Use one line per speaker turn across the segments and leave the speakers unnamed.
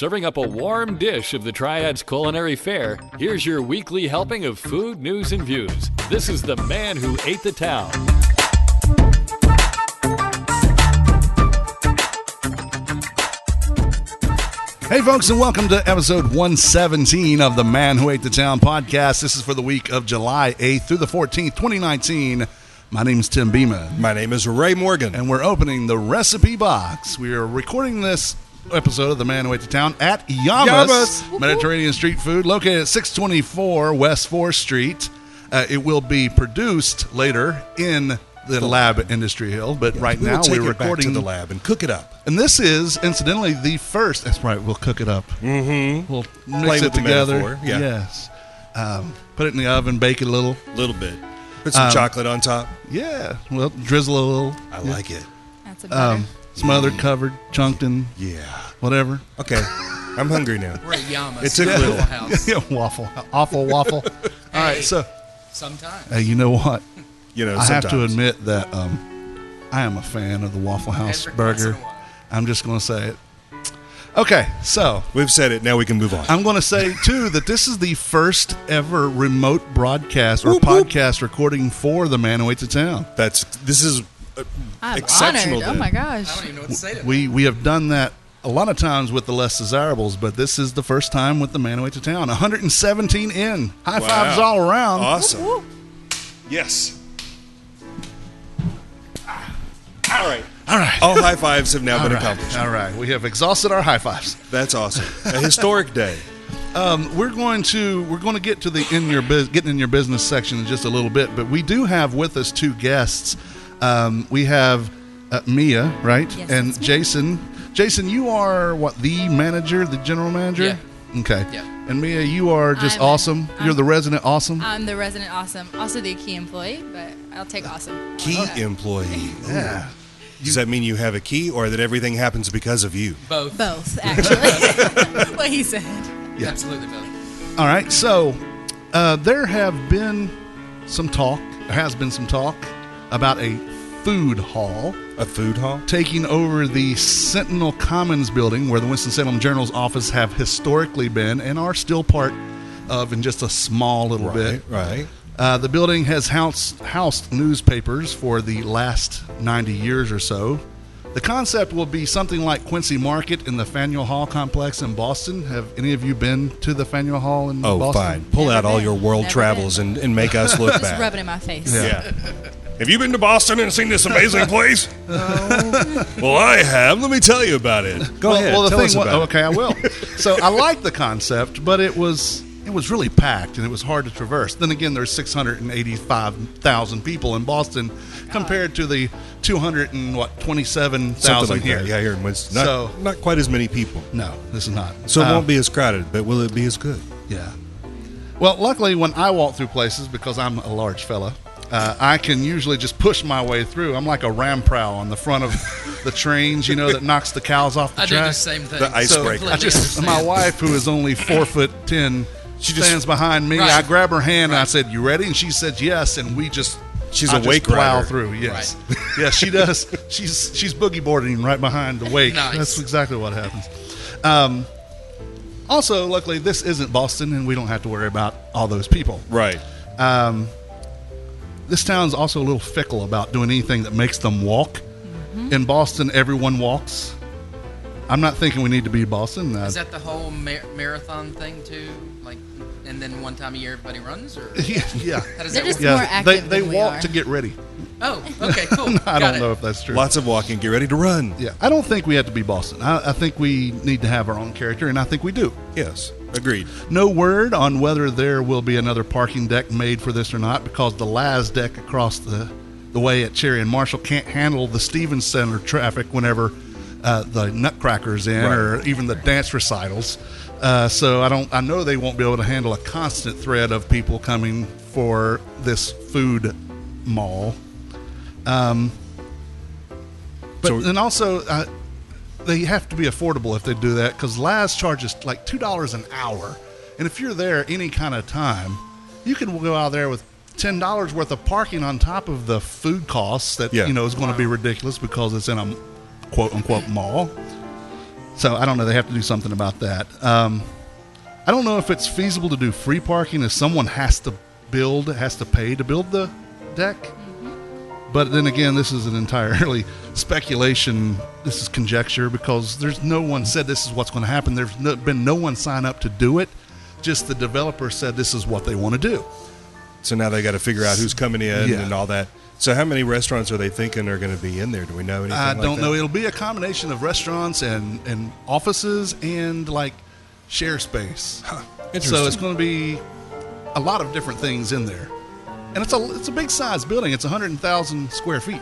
serving up a warm dish of the Triad's culinary fare, here's your weekly helping of food, news, and views. This is The Man Who Ate the Town.
Hey folks, and welcome to episode 117 of the Man Who Ate the Town podcast. This is for the week of July 8th through the 14th, 2019. My name is Tim Beeman.
My name is Ray Morgan.
And we're opening the recipe box. We are recording this episode of the Man Who Ate the Town at Yamas Mediterranean Street Food, located at 624 West 4th Street. It will be produced later in the lab Industry Hill, but right now we're recording
back to the lab and cook it up.
And this is, incidentally, the first. That's right. We'll cook it up.
Mm-hmm.
We'll mix it together.
Yeah.
Yes. Put it in the oven, bake it a little.
Bit. Put some chocolate on top.
Yeah. Well, drizzle a little.
I like it.
That's a butter.
Smothered, covered, chunked in.
Yeah.
Whatever.
Okay. I'm hungry now.
We're at Yamas.
It took a little.
House.
Yeah, waffle. Awful waffle. All right. So,
Sometimes.
you know what?
You know,
I have to
sometimes.
admit that I am a fan of the Waffle House
Every once in
burger.
a while.
I'm just going to say it. Okay, so
We've said it. Now we can move on.
I'm going to say, too, that this is the first ever remote broadcast or
Whoop, whoop.
podcast recording for the Man Who Ate the Town.
This is
I'm
exceptional.
honored. Oh my
I
gosh.
don't even know what to say to that.
We have done that a lot of times with the Less Desirables, but this is the first time with the Man Who Ate the Town. 117 in. High fives all around.
Awesome. Yes. All right.
All right.
All high fives have now been
All right.
accomplished.
All right. We have exhausted our high fives.
That's awesome. A historic day.
We're going to get to the getting in your business section in just a little bit, but we do have with us two guests. We have Mia, right?
Yes,
and
that's me.
Jason. Jason, you are what, the manager, the general manager?
Yeah.
Okay.
Yeah.
And Mia, you are just awesome. You're the resident awesome.
I'm the resident awesome. Also the key employee, but I'll take awesome.
Key employee.
Yeah.
Does that mean you have a key or that everything happens because of you?
Both.
Both, actually. What he said.
Yeah.
Absolutely both.
All right. So there has been some talk about a food hall
A food hall?
taking over the Sentinel Commons building where the Winston-Salem Journal's office have historically been and are still part of in just a small little bit.
Right.
The building has housed newspapers for the last 90 years or so. The concept will be something like Quincy Market in the Faneuil Hall complex in Boston. Have any of you been to the Faneuil Hall in
Oh,
Boston?
fine. Pull
Never
out all
been.
your world
Never
travels
been.
and make us look
Just
bad.
rub it in my face.
Yeah.
Have you been to Boston and seen this amazing place? Well, I have. Let me tell you about it. Go ahead.
Well, the
tell
thing
us
was,
about it.
okay, I will. So I like the concept, but it was really packed and it was hard to traverse. Then again, there's 685,000 people in Boston compared to the 227,000
Something like
here.
that. Yeah, here in Winston. Not quite as many people.
No, this is not.
So it won't be as crowded, but will it be as good?
Yeah. Well, luckily, when I walk through places, because I'm a large fella, I can usually just push my way through. I'm like a ramprow on the front of the trains, that knocks the cows off the
I do
track.
the same thing.
The icebreaker.
I just, my wife, who is only 4'10", she stands behind me.
Right.
I grab her hand and I said, "You ready?" And she said, "Yes." And we just,
She's
I
a
just
wake
plow
rider.
through. Yes, yes, she does. She's boogie boarding right behind the wake.
Nice.
That's exactly what happens. Also, luckily, this isn't Boston, and we don't have to worry about all those people.
Right.
This town's also a little fickle about doing anything that makes them walk.
Mm-hmm.
In Boston, everyone walks. I'm not thinking we need to be Boston.
Is that the whole marathon thing too? Like, and then one time a year everybody runs, or
yeah.
how does
They're
that
just
work?
more active
they
than we
walk
are.
to get ready.
Oh, okay, cool.
I
Got
don't
it.
know if that's true.
Lots of walking. Get ready to run.
Yeah, I don't think we have to be Boston. I think we need to have our own character, and I think we do.
Yes. Agreed.
No word on whether there will be another parking deck made for this or not, because the Laz deck across the way at Cherry and Marshall can't handle the Stevens Center traffic whenever the Nutcracker's in,
Right.
or even the dance recitals. So I know they won't be able to handle a constant thread of people coming for this food mall. But and also they have to be affordable if they do that, because Laz charges like $2 an hour, and if you're there any kind of time, you can go out there with $10 worth of parking on top of the food costs that
Yeah.
is going to be ridiculous because it's in a quote unquote mall. So I don't know. They have to do something about that. I don't know if it's feasible to do free parking if someone has to pay to build the deck. But then again, this is an entirely speculation. This is conjecture because there's no one said this is what's going to happen. There's been no one sign up to do it. Just the developer said this is what they want to do.
So now they got to figure out who's coming in
Yeah.
and all that. So how many restaurants are they thinking are going to be in there? Do we know anything
I
like
don't
that?
know. It'll be a combination of restaurants and offices and like share space.
Interesting.
So it's going to be a lot of different things in there. And it's a big size building. It's 100,000 square feet.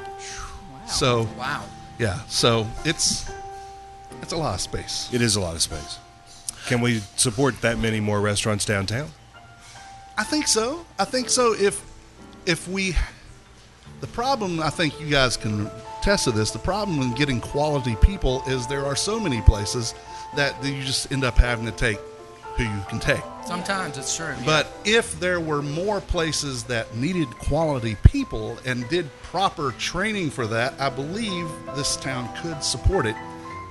So
Wow.
yeah, so it's a lot of space.
It is a lot of space. Can we support that many more restaurants downtown?
I think so. If we, the problem, I think you guys can attest to this. The problem in getting quality people is there are so many places that you just end up having to take who you can take.
Sometimes it's true. yeah.
But if there were more places that needed quality people and did proper training for that, I believe this town could support it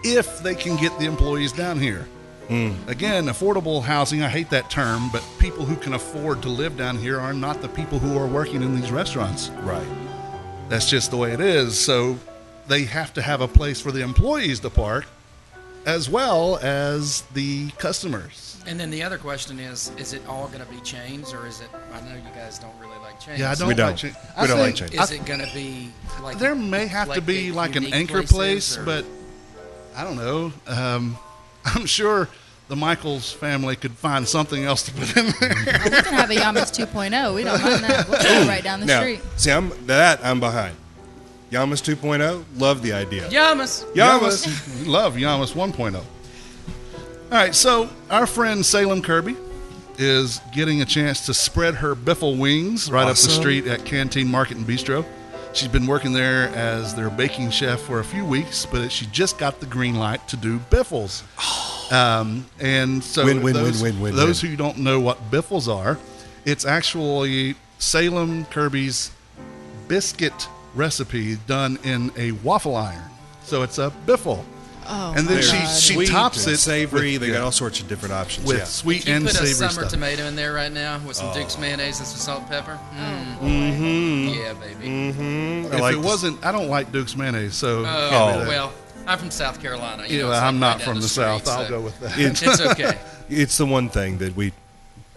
if they can get the employees down here. Again, affordable housing, I hate that term, but people who can afford to live down here are not the people who are working in these restaurants.
Right.
That's just the way it is. So they have to have a place for the employees to park as well as the customers.
And then the other question is it all going to be chains, or is it? I know you guys don't really like chains.
Yeah, I don't
We don't.
like chains.
We don't like chains.
Is it going to be like
There may have to be
the
like an
unique
anchor
places,
place,
or-
but I don't know. I'm sure the Michaels family could find something else to put in there.
Oh, we can have a Yamas 2.0. We don't mind that. We'll go right down the
Now,
street.
see, I'm behind. Yamas 2.0, love the idea.
Yamas.
We love Yamas 1.0. All right, so our friend Salem Kirby is getting a chance to spread her biffle wings right up the
Awesome.
street at Canteen Market and Bistro. She's been working there as their baking chef for a few weeks, but she just got the green light to do biffles. And so
Win, win,
those,
win, win, win,
those
win.
who don't know what biffles are, it's actually Salem Kirby's biscuit recipe done in a waffle iron. So it's a biffle.
Oh,
And then
my
she-
God.
she
Sweet
tops
and
it
savory.
with-
They
yeah.
got all sorts of different options.
with
yeah.
sweet
You
and
put a
savory
summer
stuff.
tomato in there right now with some Duke's mayonnaise and some salt and pepper. Yeah, baby.
I
If
like
it wasn't, I don't like Duke's mayonnaise, so
Oh, well, I'm from South Carolina. You know, it's
I'm
like
not
right
from
down
the
street,
South. I'll
so
go with that.
It's okay.
It's the one thing that we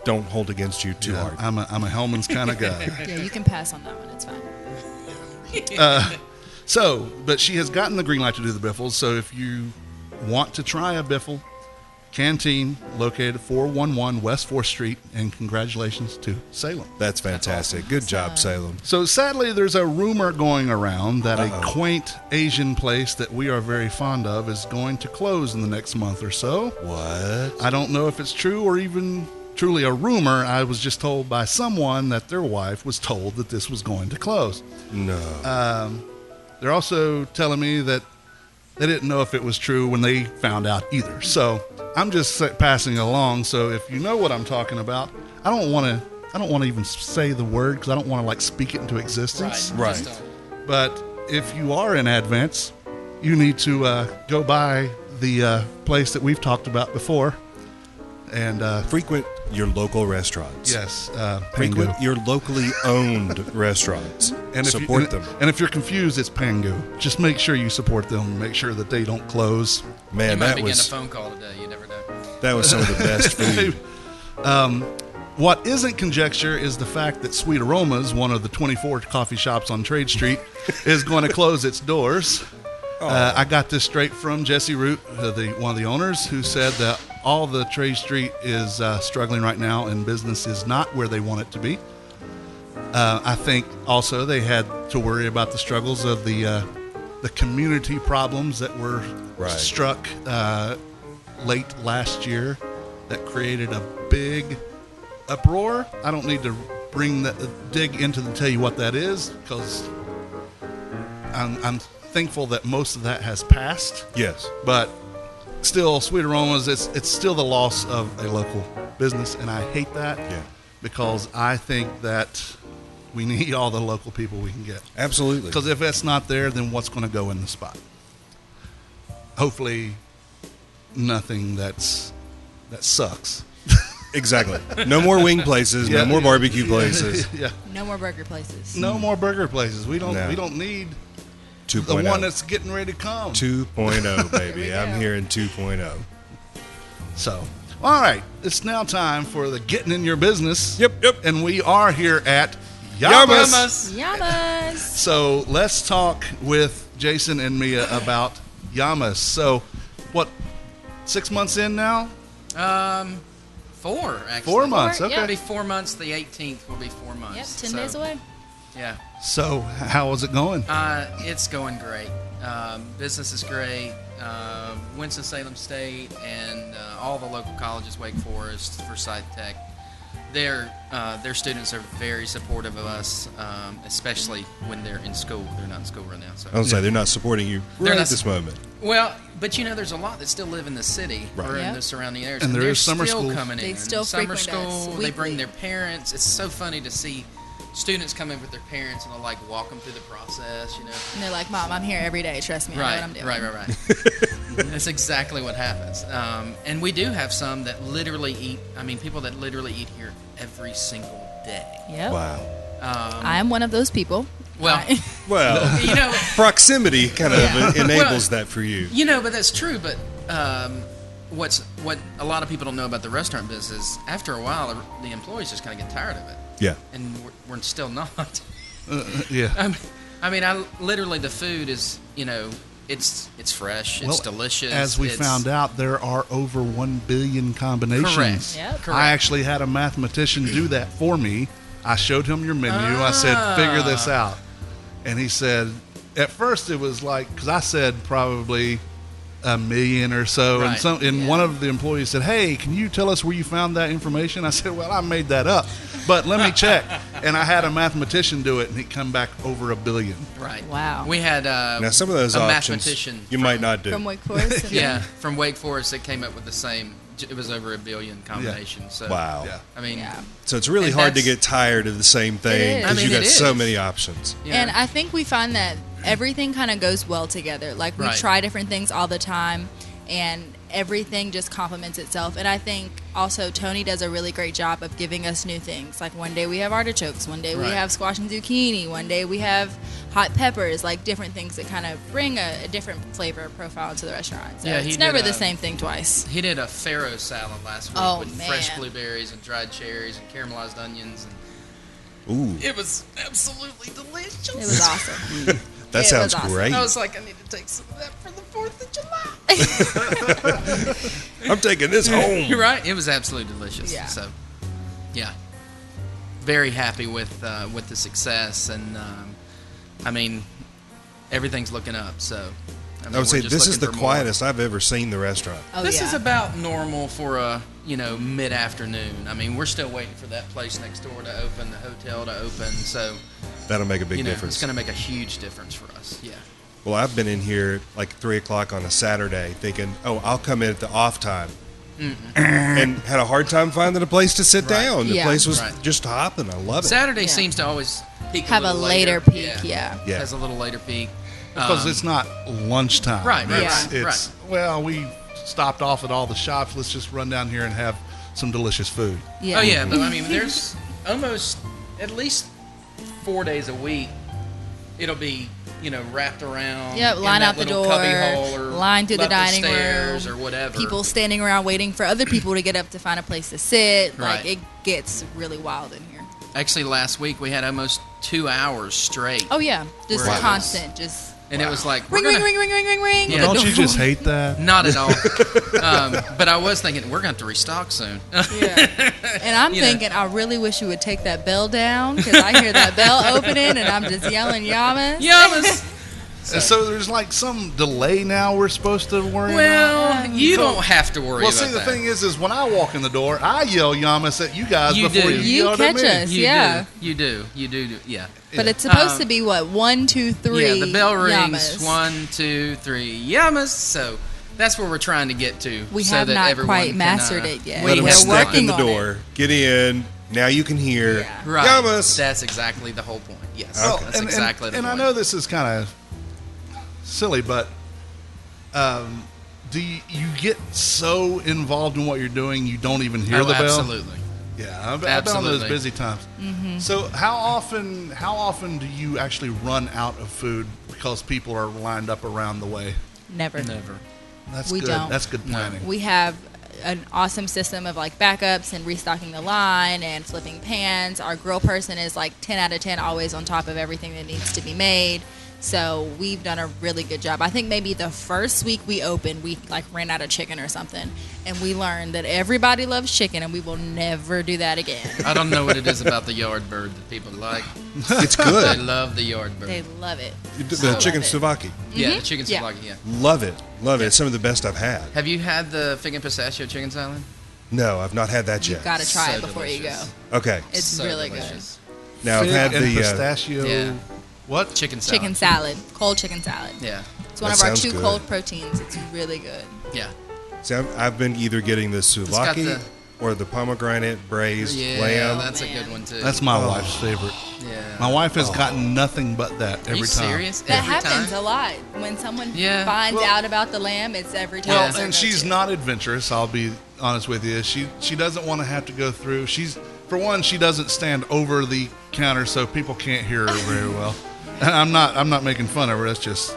don't hold against you too
Yeah,
hard.
I'm a Hellman's kind of guy.
Yeah, you can pass on that one. It's fine.
So, but she has gotten the green light to do the biffles. So if you want to try a biffle, Canteen, located at 411 West 4th Street, and congratulations to Salem.
That's fantastic. Good job, Salem.
So sadly, there's a rumor going around that a quaint Asian place that we are very fond of is going to close in the next month or so.
What?
I don't know if it's true or even truly a rumor. I was just told by someone that their wife was told that this was going to close.
No.
They're also telling me that they didn't know if it was true when they found out either. So I'm just passing it along. So if you know what I'm talking about, I don't want to even say the word because I don't want to like speak it into existence.
Right.
Just don't.
But if you are in Advance, you need to go by the place that we've talked about before. And
Frequent your local restaurants.
yes,
Frequent
Pangu.
your locally owned restaurants.
And if
support
you,
them.
And if you're confused, it's Pangu. Just make sure you support them. Make sure that they don't close.
Man,
You might
that
be getting a
was
phone call today. You never know.
that was some of the best food.
What isn't conjecture is the fact that Sweet Aromas, one of the 24 coffee shops on Trade Street, is going to close its doors. I got this straight from Jesse Root, one of the owners, who said that all the Trade Street is struggling right now and business is not where they want it to be. I think also they had to worry about the struggles of the community problems that were
Right.
struck late last year that created a big uproar. I don't need to dig into and tell you what that is because I'm thankful that most of that has passed.
Yes.
But still, Sweet Aromas, it's still the loss of a local business, and I hate that because I think that we need all the local people we can get.
Absolutely.
Because if that's not there, then what's going to go in the spot? Hopefully, nothing that sucks.
Exactly. No more wing places. No more barbecue places.
Yeah.
No more burger places.
No more burger places. We don't.
No.
We don't need
2.0.
the one that's getting ready to come.
2.0, baby.
There we
I'm
go.
hearing 2.0.
So, all right, it's now time for the Getting in Your Business.
Yep.
And we are here at Yamas.
Yamas.
So let's talk with Jason and Mia about Yamas. So, what? 6 months in now?
4 actually.
4 months.
Four,
Okay.
It'll be 4 months. The 18th will be 4 months.
Yep, 10 days away.
Yeah.
So, how is it going?
It's going great. Business is great. Winston-Salem State and all the local colleges, Wake Forest, Forsyth Tech, their students are very supportive of us, especially when they're in school. They're not in school right now. So.
I was say they're not supporting you
They're
right
not
at this moment.
Well, but there's a lot that still live in the city or
Yeah.
in the surrounding areas,
And there
they're
is summer
still
school.
coming
They
in.
still
Summer
frequent us
school. They bring
weekly.
their parents. It's so funny to see students come in with their parents and they'll like walk them through the process.
And they're like, Mom, I'm here every day. Trust me, I know what I'm doing.
Right. That's exactly what happens. And we do have some that literally eat. I mean, people that literally eat here every single day.
Yep.
Wow.
I am one of those people.
Well,
Well,
you know,
proximity kind of
Yeah.
enables that for you.
but that's true. But what a lot of people don't know about the restaurant business is after a while, the employees just kind of get tired of it,
Yeah.
and we're still not.
Yeah.
I mean, literally the food is, it's fresh, it's
Well,
delicious.
As we found out, there are over 1 billion combinations.
Correct.
Yep.
Correct.
I actually had a mathematician do that for me. I showed him your menu. I said, figure this out. And he said, at first it was like, because I said probably 1 million or so.
Right.
And one of the employees said, hey, can you tell us where you found that information? I said, well, I made that up, but let me check. And I had a mathematician do it, and he'd come back over 1 billion.
Right.
Wow.
We had
Now, some of those
a
options
mathematician
you might not do.
From Wake Forest. And
yeah, from Wake Forest that came up with the same. It was over 1 billion combination. So
Wow.
Yeah.
I mean,
Yeah.
So it's really
And
hard to
that's-
get tired of the same thing
is.
because
I
you
mean,
got
it
so
is.
many options.
yeah.
And I think we find that everything kind of goes well together. Like we
Right.
try different things all the time, and everything just complements itself. And I think also Tony does a really great job of giving us new things. Like one day we have artichokes, one day we
Right.
have squash and zucchini, one day we have hot peppers, like different things that kind of bring a different flavor profile to the restaurant. So
Yeah, he
it's never
did
the
a-
same thing twice.
he did a farro salad last week
Oh,
with
man.
fresh blueberries and dried cherries and caramelized onions, and
Ooh,
it was absolutely delicious.
It was awesome.
that
it
sounds
was awesome.
great.
I was like, I need to take some of that for the 4th of July.
I'm taking this home.
You're right. It was absolutely delicious.
Yeah.
So, yeah, very happy with the success, and I mean, everything's looking up. So, I mean,
I would say
we're just
this is
looking
the
for more.
quietest I've ever seen the restaurant.
Oh,
This
yeah.
is about normal for a mid-afternoon. I mean, we're still waiting for that place next door to open, the hotel to open. So
That'll make a big
it's
difference.
going to make a huge difference for us. Yeah.
Well, I've been in here like 3 o'clock on a Saturday thinking, oh, I'll come in at the off time. And had a hard time finding a place to sit
Right.
down. The
Yeah.
place was
Right.
just hopping. I love it.
Saturday
Yeah.
seems to always peak
Have a
little
later peak,
Yeah.
Has a little later peak.
Because it's not lunchtime.
Right, right,
It's,
right,
it's well, we stopped off at all the shops. Let's just run down here and have some delicious food.
Yeah.
Oh yeah, but I mean, there's almost at least 4 days a week. It'll be wrapped around.
Yep,
in
line
that
out the
little
door,
cubbyhole or
line through the
up
dining
stairs
room,
or whatever.
People standing around waiting for other people to get up to find a place to sit. Like
Right.
it gets really wild in here.
Actually, last week we had almost 2 hours straight.
Oh yeah, just
Where it was-
constant, just
And it was like
ring,
we're
ring,
gonna,
ring, ring, ring, ring, ring.
Yeah.
Don't you just hate that?
Not at all. But I was thinking we're going to have to restock soon.
Yeah. And I'm
You know.
thinking, I really wish you would take that bell down because I hear that bell opening and I'm just yelling Yamas.
Yamas.
So there's like some delay now we're supposed to worry about.
Well, you don't have to worry
Well,
about
see, the
that.
thing is when I walk in the door, I yell Yamas at you guys
You
before
do.
you
You
yell
catch
at me.
us.
You
Yeah.
do. You do. You do. Yeah.
But it's supposed
Um,
to be what? 1, 2, 3.
Yeah, the bell rings.
Yamas.
1, 2, 3. Yamas. So that's where we're trying to get to.
We
so
have
that
not
everyone
quite
can,
mastered it yet.
Let them
We're
step
working
in the
on it.
door. Get in. Now you can hear.
Yeah.
Right.
Yamas.
That's exactly the whole point. Yes.
Well,
That's
and,
exactly
and,
the
and
point.
I know this is kind of silly, but do you get so involved in what you're doing you don't even hear the bell?
Absolutely.
Yeah, I've been on those
Absolutely.
busy times. So how often do you actually run out of food because people are lined up around the way?
Never.
That's
We
good.
don't.
That's good planning.
We have an awesome system of like backups and restocking the line and flipping pans. Our grill person is like 10 out of 10, always on top of everything that needs to be made. So we've done a really good job. I think maybe the first week we opened, we like ran out of chicken or something, and we learned that everybody loves chicken, and we will never do that again.
I don't know what it is about the yard bird that people like.
It's
They
good.
love the yard bird.
They love it.
The chicken
it.
souvlaki.
Yeah, the chicken
Yeah.
souvlaki, yeah.
Love it. Love it. It's some of the best I've had.
Have you had the fig and pistachio chicken salad?
No, I've not had that
You've
yet.
got to try
So
it before you
delicious.
go.
Okay.
It's
So
really
delicious.
Now I've
Fig
had
and
the
pistachio.
Yeah.
What?
Chicken salad.
Chicken salad, cold chicken salad.
Yeah,
It's one
That
of our
sounds
2
good.
cold proteins. It's really good.
yeah.
See, I've been either getting the
got
souvlaki
the-
or the pomegranate braised
Yeah,
lamb.
that's a
Man.
good one too.
That's my wife's favorite.
yeah.
My wife has gotten nothing but that
Are
every
you
time.
serious?
That
Every
happens
time?
a lot. When someone
Yeah.
finds
Well-
out about the lamb, it's every time.
Well,
it's their
and she's
go-to.
not adventurous. I'll be honest with you. She doesn't want to have to go through. For one, she doesn't stand over the counter, so people can't hear her very well. And I'm not making fun of her. That's just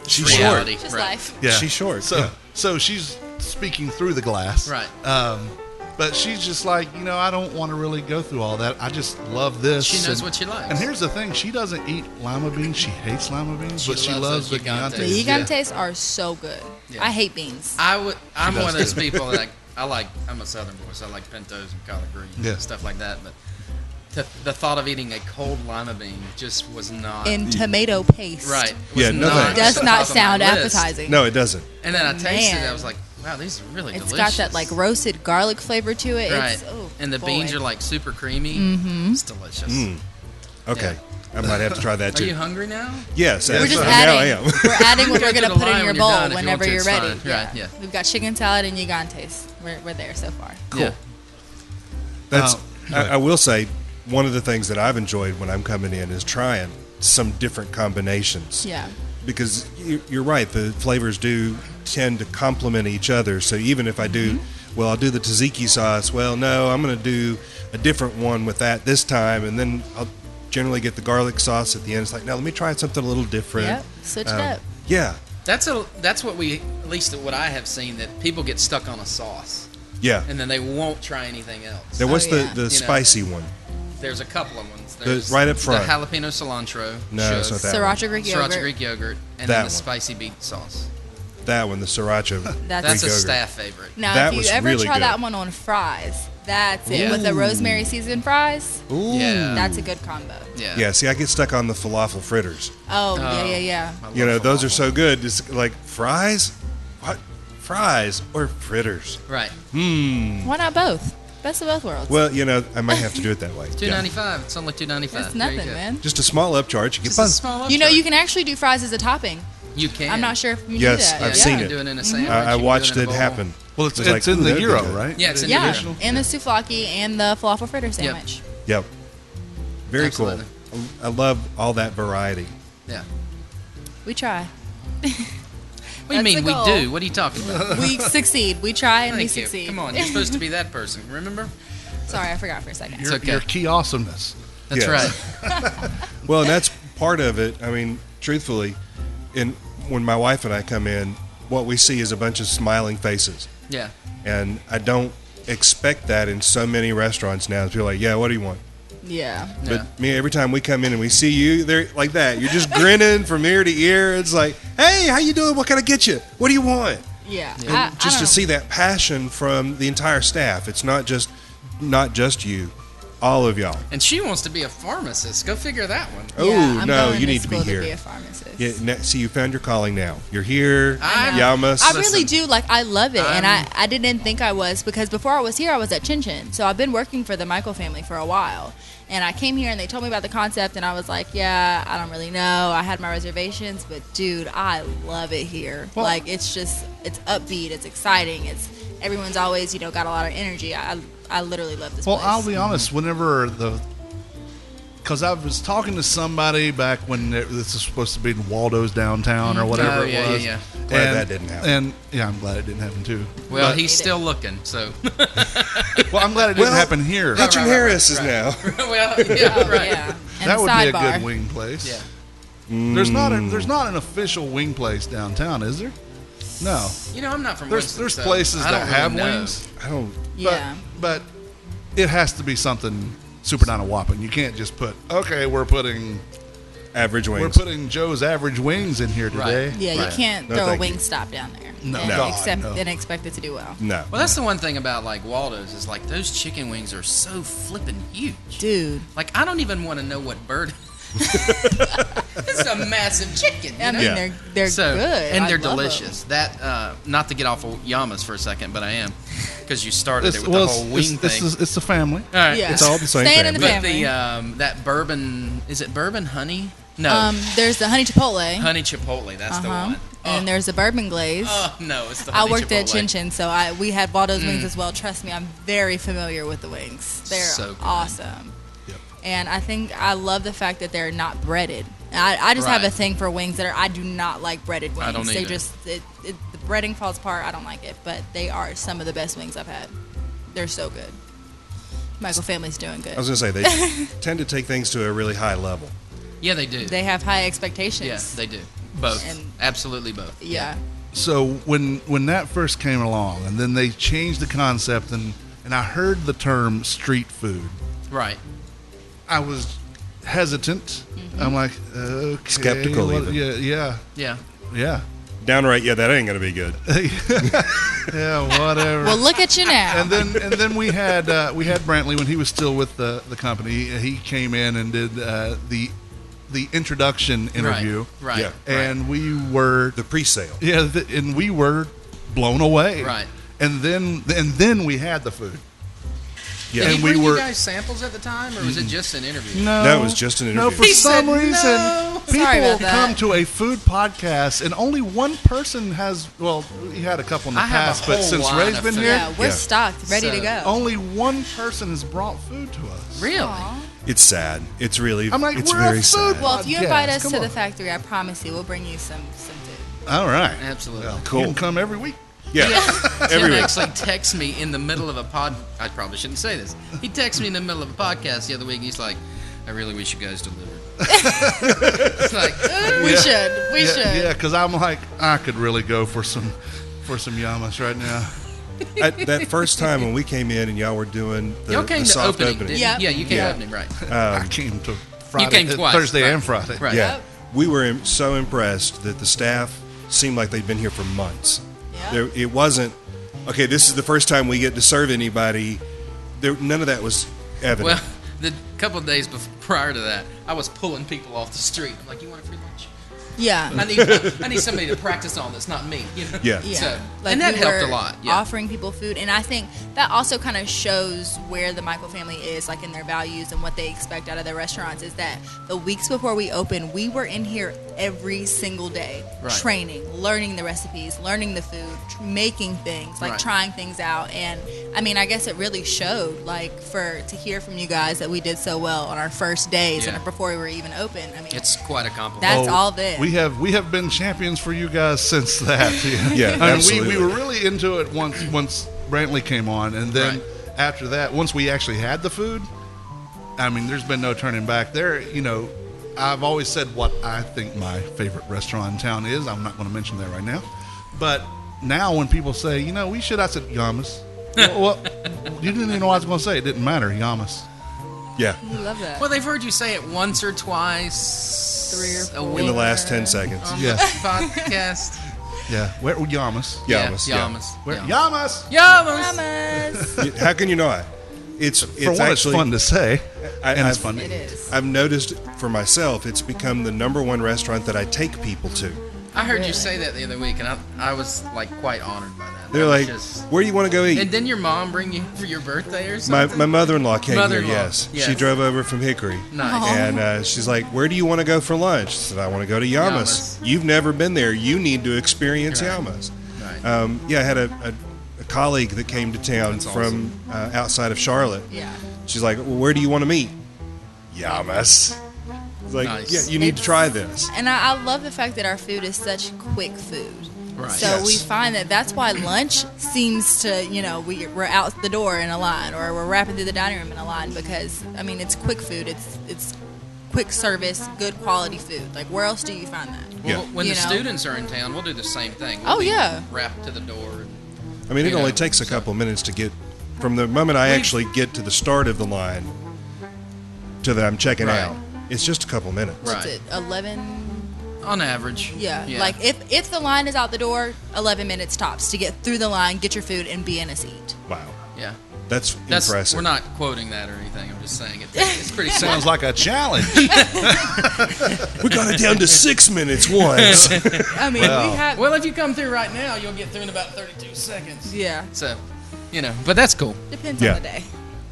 She's
It's
short.
reality.
Just
Right.
life.
yeah.
She's short,
So
yeah.
so she's speaking through the glass.
Right.
But she's just like, I don't want to really go through all that. I just love this.
She knows
And-
what she likes.
And here's the thing: she doesn't eat lima beans. She hates lima beans,
She
but she
loves
loves the
those gigantes.
gigantes.
The
Yeah.
gigantes are so good.
Yeah.
I hate beans.
I'm one of those people that I'm a Southern boy, so I like pintos and collard greens
Yeah.
and stuff like that. But the thought of eating a cold lima bean just was not
In tomato paste.
right.
Yeah,
was
no
not
thanks.
Does
at the
not
top of my
sound
list.
appetizing.
No, it doesn't.
And then I tasted it.
Man.
I was like, wow, these are really
It's
delicious.
got that like roasted garlic flavor to it.
right.
It's, oh,
and the
boy.
beans are like super creamy. Mm-hmm. It's delicious.
Okay. I might have to try that
Are
too.
you hungry now?
Yes,
We're
We're just
now I
adding.
am.
We're adding what
You
we're
go
gonna
to the
put in
line
your
when you're
bowl
done if you
whenever
want to,
you're
it's
ready.
fine. Right, yeah.
We've got chicken salad and gigantes. We're there so far.
Yeah.
That's.
Oh,
I will say, one of the things that I've enjoyed when I'm coming in is trying some different combinations.
Yeah.
Because you're right, the flavors do tend to complement each other. So even if I do, well, I'll do the tzatziki sauce. Well, no, I'm going to do a different one with that this time, and then I'll generally get the garlic sauce at the end. It's like, now let me try something a little different.
Yep. Switch it up.
Yeah,
That's what we, at least what I have seen, that people get stuck on a sauce
yeah.
and then they won't try anything else.
Now, what's
Oh, yeah.
the
know.
spicy one?
There's a couple of ones. There's
right up front.
The jalapeno cilantro.
No, it's
shows,
not that one.
Sriracha Greek yogurt.
Sriracha Greek yogurt, and
That
then
one.
the spicy beet sauce.
That one, the sriracha.
That's
That's a
Greek yogurt.
staff favorite.
Now,
That
if you
was
ever
really
try
good.
that one on fries, that's it.
Yeah.
With the rosemary seasoned fries,
Yeah.
that's a good combo.
Yeah.
Yeah, see, I get stuck on the falafel fritters.
Oh, yeah.
I love
You know, those are
falafel.
so good. It's like fries? What? Fries or fritters?
Right.
Why not both? Best of both worlds.
Well, you know, I might have to do it that way.
$2.95. It's only $2.95.
It's
There you
nothing,
go.
man.
Just a small upcharge. You get
Just a
both.
small
You know,
upcharge.
you can actually do fries as a topping.
You can.
I'm not sure if you
Yes,
do that.
I've
Yeah,
seen
you can
it.
do it in a sandwich.
I
you can do
watched
in a
it
bowl.
happen.
Well, it's
It was like,
it's in
ooh,
the
that'd be
gyro,
good.
right?
Yeah, it's in
Yeah,
the
Traditional?
and the souvlaki and the falafel fritter sandwich.
Yep. Very
Absolutely.
cool. I love all that variety.
Yeah.
We try.
What do you
That's
mean
the
we
goal.
do? What are you talking about?
We succeed. We try and we
Thank you.
succeed.
Come on, you're supposed to be that person. Remember?
Sorry, I forgot for a second.
It's
Your,
okay.
your key awesomeness.
That's
Yes.
right.
Well, and that's part of it. I mean, truthfully, when my wife and I come in, what we see is a bunch of smiling faces.
Yeah.
And I don't expect that in so many restaurants now. People are like, yeah, what do you want?
Yeah.
Yeah.
But me, every time we come in and we see you, they're like that. You're just grinning from ear to ear. It's like, hey, how you doing? What can I get you? What do you want?
Yeah.
And
I
just to
don't-
see that passion from the entire staff. It's not just you, all of y'all.
And she wants to be a pharmacist. Go figure that one.
Oh,
Yeah, I'm
no,
going
you
to
need to be
school
here.
To be a pharmacist.
Yeah, see, you found your calling now. You're here.
I
Y'all must.
I really
Listen,
do. Like, I love it. And
I'm-
I didn't think I was, because before I was here, I was at Chin Chin. So I've been working for the Michael family for a while. And I came here and they told me about the concept, and I was like, yeah, I don't really know. I had my reservations, but dude, I love it here.
Well-
like, it's upbeat, it's exciting, everyone's always, got a lot of energy. I literally love this
Well,
place.
I'll be honest. Whenever because I was talking to somebody back when this is supposed to be in Waldo's downtown or whatever
Oh, yeah,
it was.
yeah.
Glad that didn't happen.
And yeah, I'm glad it didn't happen too.
Well,
But-
he's still looking, so.
well, I'm glad it didn't happen here.
Hutchin
right,
Harris is
right.
now.
Well, yeah,
Oh,
right.
yeah. And
That would be a
sidebar.
good wing place.
Yeah.
There's not an official wing place downtown, is there? No.
You know, I'm not from
There's
Winston, so
places
I
that
don't
have
really know.
wings.
I don't.
Yeah.
But it has to be something super down a whopping. You can't just put we're putting
Average wings.
we're putting Joe's average wings in here today.
Right.
Yeah,
Right.
you can't
No,
throw a
thank you.
wing stop down there.
No.
and
God,
accept
no.
and expect it to do well.
No.
Well, that's the one thing about like Waldo's is like those chicken wings are so flippin' huge.
Dude,
Like I don't even want to know what bird. It's a massive chicken. You
I
know?
mean
Yeah.
they're
So,
good
and
I
they're
love 'em.
delicious. That not to get off of Yamas for a second, but I am because you started
It's,
it with
well,
the whole wing thing.
it's a family.
All right.
Yeah.
It's all the same
Staying in the
family.
But
family.
the that bourbon is it bourbon honey? No,
There's the honey chipotle.
honey chipotle. That's the one.
And there's the bourbon glaze.
Oh no, it's the
I
honey
worked at
chipotle.
Chin Chin, so we had Waldo's wings as well. Trust me, I'm very familiar with the wings. They're
So good.
awesome.
Yep.
And I think I love the fact that they're not breaded. I just have a
Right.
thing for wings that I do not like breaded wings.
I don't
They
either.
just the breading falls apart. I don't like it, but they are some of the best wings I've had. They're so good. Michael family's doing good.
I was going to say, they tend to take things to a really high level.
Yeah, they do.
They have high expectations.
Yes, they do. Both.
And-
Absolutely both.
Yeah.
So when that first came along, and then they changed the concept, and I heard the term street food,
Right.
I was hesitant.
Mm-hmm.
I'm like, okay,
Skeptical
what-
even.
Yeah.
yeah,
Downright, yeah, that ain't going to be good.
yeah, whatever.
Well, look at you now.
and then we had Brantley when he was still with the company. He came in and did the introduction interview,
Right.
Yeah.
and we were
The pre-sale.
and we were blown away.
Right.
And then we had the food.
Yeah.
Did
And
he
we
bring
were-
you guys samples at the time, or was it just an interview?
No,
it was just an
No,
interview.
for
He
some
said
reason,
no.
people
Sorry about that.
come to a food podcast, and only one person has. Well, we had a couple in the
I have a
past, but
whole
since
line
Ray's
of
been
food.
here,
Yeah, we're
Yeah.
stocked, ready to
So-
go.
only one person has brought food to us.
Really?
It's sad. It's really,
I'm like,
it's
we're
very
a food
sad.
Well, if you
podcast.
invite us
Come
to
on.
the factory, I promise you, we'll bring you some food.
All right,
Absolutely.
Well,
Cool.
You can come every week.
Yeah.
Tim
Every week.
actually texted me in the middle of a pod. I probably shouldn't say this. He texted me in the middle of a podcast the other week. He's like, "I really wish you guys delivered." It's like,
We should. We should.
Yeah, because I'm like, I could really go for some Yamas right now.
At that first time when we came in and y'all were doing
y'all
the
came to
soft
opening,
opening,
didn't
Yeah.
you? Yeah, you came
Yeah.
to opening, right?
I came to Friday,
came twice,
Thursday
right.
and Friday.
Right.
yeah,
Yep.
we were so impressed that the staff seemed like they'd been here for months.
Yeah.
There, it wasn't, okay, this is the first time we get to serve anybody. None of that was evident.
Well, the couple of days prior to that, I was pulling people off the street. I'm like, "You want a free lunch?
Yeah.
I need somebody to practice on that's not me." You know?
Yeah.
Yeah.
So,
Like,
and that
we
helped
were
a lot. Yeah.
Offering people food. And I think that also kind of shows where the Michael family is, like in their values and what they expect out of their restaurants, is that the weeks before we opened, we were in here every single day,
Right.
training, learning the recipes, learning the food, making things, like
Right.
trying things out. And I mean, I guess it really showed, like, to hear from you guys that we did so well on our first days
Yeah.
and before we were even open. I mean,
It's quite a compliment.
That's all this.
We have been champions for you guys since that.
Yeah,
I mean,
absolutely.
we were really into it once Brantley came on, and then
Right.
after that, once we actually had the food, I mean, there's been no turning back. There, I've always said what I think my favorite restaurant in town is. I'm not going to mention that right now, but now when people say, we should, I said Yamas. well, you didn't even know what I was going to say. It didn't matter, Yamas.
Yeah,
we love that.
Well, they've heard you say it once or twice,
3 or
a
4.
week
in the last 10 seconds.
on
Yeah.
the podcast.
Yeah, where Yamas?
Yamas, yeah.
Yamas.
Where,
Yeah.
Yamas.
Yamas.
Mamas.
How can you not? It's
For one,
actually
it's fun to say, and it's
I've-
fun to
It
eat.
is.
I've noticed for myself, it's become the number one restaurant that I take people to.
I heard you say that the other week, and I was like quite honored by that.
They're
That was
like,
just-
where do you want to go eat?
and didn't your mom bring you for your birthday or
My
something?
mother-in-law came here,
Mother-in-law,
yes.
yes.
She drove over from Hickory.
Nice.
And she's like, where do you want to go for lunch? I said, I want to go to Yamas.
Yamas.
You've never been there. You need to experience
Right.
Yamas.
Right.
Yeah, I had a colleague that came to town
That's
from outside of Charlotte.
Yeah.
She's like, well, where do you want to meet?
Yamas.
It's like,
Nice.
yeah, you need to try this.
And I love the fact that our food is such quick food.
Right.
So
Yes.
we find that's why lunch seems to, we're out the door in a line, or we're wrapping through the dining room in a line, because, I mean, it's quick food. It's quick service, good quality food. Like, where else do you find that?
Yeah.
Well, when
You
the
know?
students are in town, we'll do the same thing.
Oh,
We'll be
yeah.
wrapped to the door.
I mean, it
You
only
know,
takes a
so-
couple minutes to get from the moment I actually get to the start of the line to that I'm checking
Right.
out. It's just a couple minutes.
What's
Right.
it, 11?
On average.
Yeah. Like, if the line is out the door, 11 minutes tops to get through the line, get your food, and be in a seat.
Wow.
Yeah.
That's
That's
impressive.
We're not quoting that or anything. I'm just saying it's pretty
Sounds like a challenge.
We got it down to 6 minutes once.
I mean,
Well.
we have...
Well, if you come through right now, you'll get through in about 32 seconds.
yeah.
So, but that's cool.
Depends
Yeah.
on the day.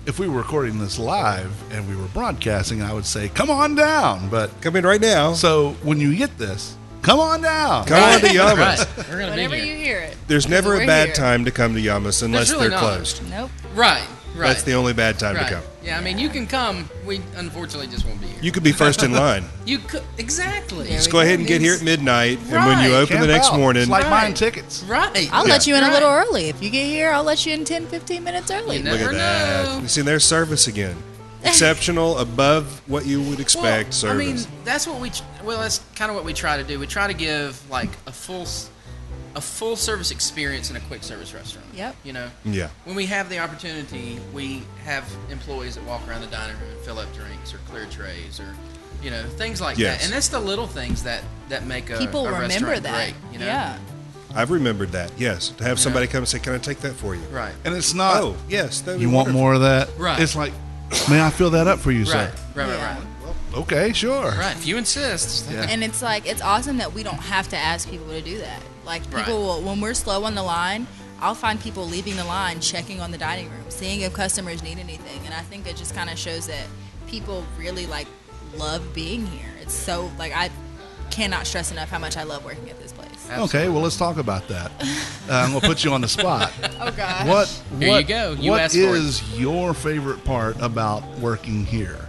If we were recording this live and we were broadcasting, I would say, come on down. But
Come in right now.
so when you get this, come on down.
Come on to Yamas.
Right. We're gonna
Whenever
be
you
here.
hear it.
There's never
We're
a bad
here.
time to come to Yamas unless
really
they're
not.
closed.
Nope.
Right. Right.
That's the only bad time
right.
to come.
Yeah, I mean, you can come. We unfortunately just won't be here.
You could be first in line.
You could exactly.
There
Just
we
go
go.
ahead and get here at midnight, and when you
Right.
open the
Camp
next
out.
morning,
It's like buying
Right.
tickets.
Right.
I'll let you in a
Right.
little early. If you get here, I'll let you in 10, 15 minutes early.
You
look
never
at that.
know.
You see, there's service again. Exceptional, above what you would expect
Well,
service.
I mean, that's what that's kind of what we try to do. We try to give like a full service experience in a quick service restaurant.
Yep.
yeah.
When we have the opportunity, we have employees that walk around the dining room and fill up drinks or clear trays or things like
Yes.
that. And that's the little things that make a
People
a
remember
restaurant
that.
great.
Yeah.
I've remembered that, yes. To have somebody come and say, can I take that for you?
Right.
And it's not,
Oh, yes. That'd be
you want
wonderful.
more of that?
Right.
It's like, may I fill that up for you,
Right.
sir?
Right.
Yeah.
Right.
Okay, sure.
Right. If you insist.
Yeah.
And it's like, it's awesome that we don't have to ask people to do that. Like,
Right.
people will, when we're slow on the line, I'll find people leaving the line, checking on the dining room, seeing if customers need anything. And I think it just kind of shows that people really, love being here. It's so, I cannot stress enough how much I love working at this place.
Okay, well, let's talk about that. I'm going to put you on the spot.
Oh, gosh.
Here you go. You
what
asked for it.
is your favorite part about working here?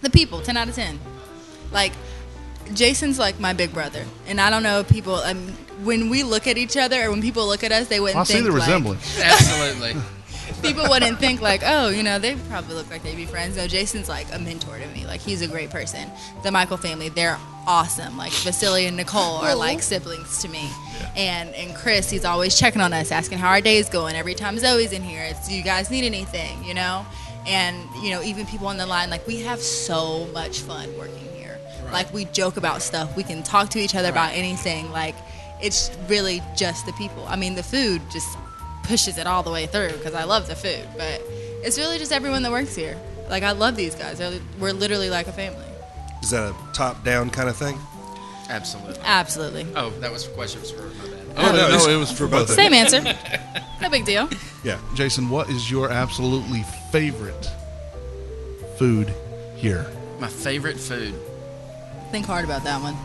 The people, 10 out of 10. Jason's like my big brother. And I don't know if people, when we look at each other or when people look at us, they wouldn't
I
think
see the resemblance.
Absolutely.
People wouldn't think they probably look like they'd be friends. No, Jason's like a mentor to me. Like, he's a great person. The Michael family, they're awesome. Like, Vasily and Nicole are like siblings to me. And Chris, he's always checking on us, asking how our day's going. Every time Zoe's in here, it's, do you guys need anything, And, even people on the line, we have so much fun working here.
Right.
We joke about stuff. We can talk to each other about anything. It's really just the people. I mean, the food just pushes it all the way through because I love the food, but it's really just everyone that works here. I love these guys. We're literally like a family.
Is that a top-down kind of thing?
Absolutely.
Absolutely.
Oh, that was questions for my bad.
Oh,
no,
no, it was for both of you.
Same answer. No big deal.
Yeah.
Jason, what is your absolutely favorite food here?
My favorite food.
Think hard about that one.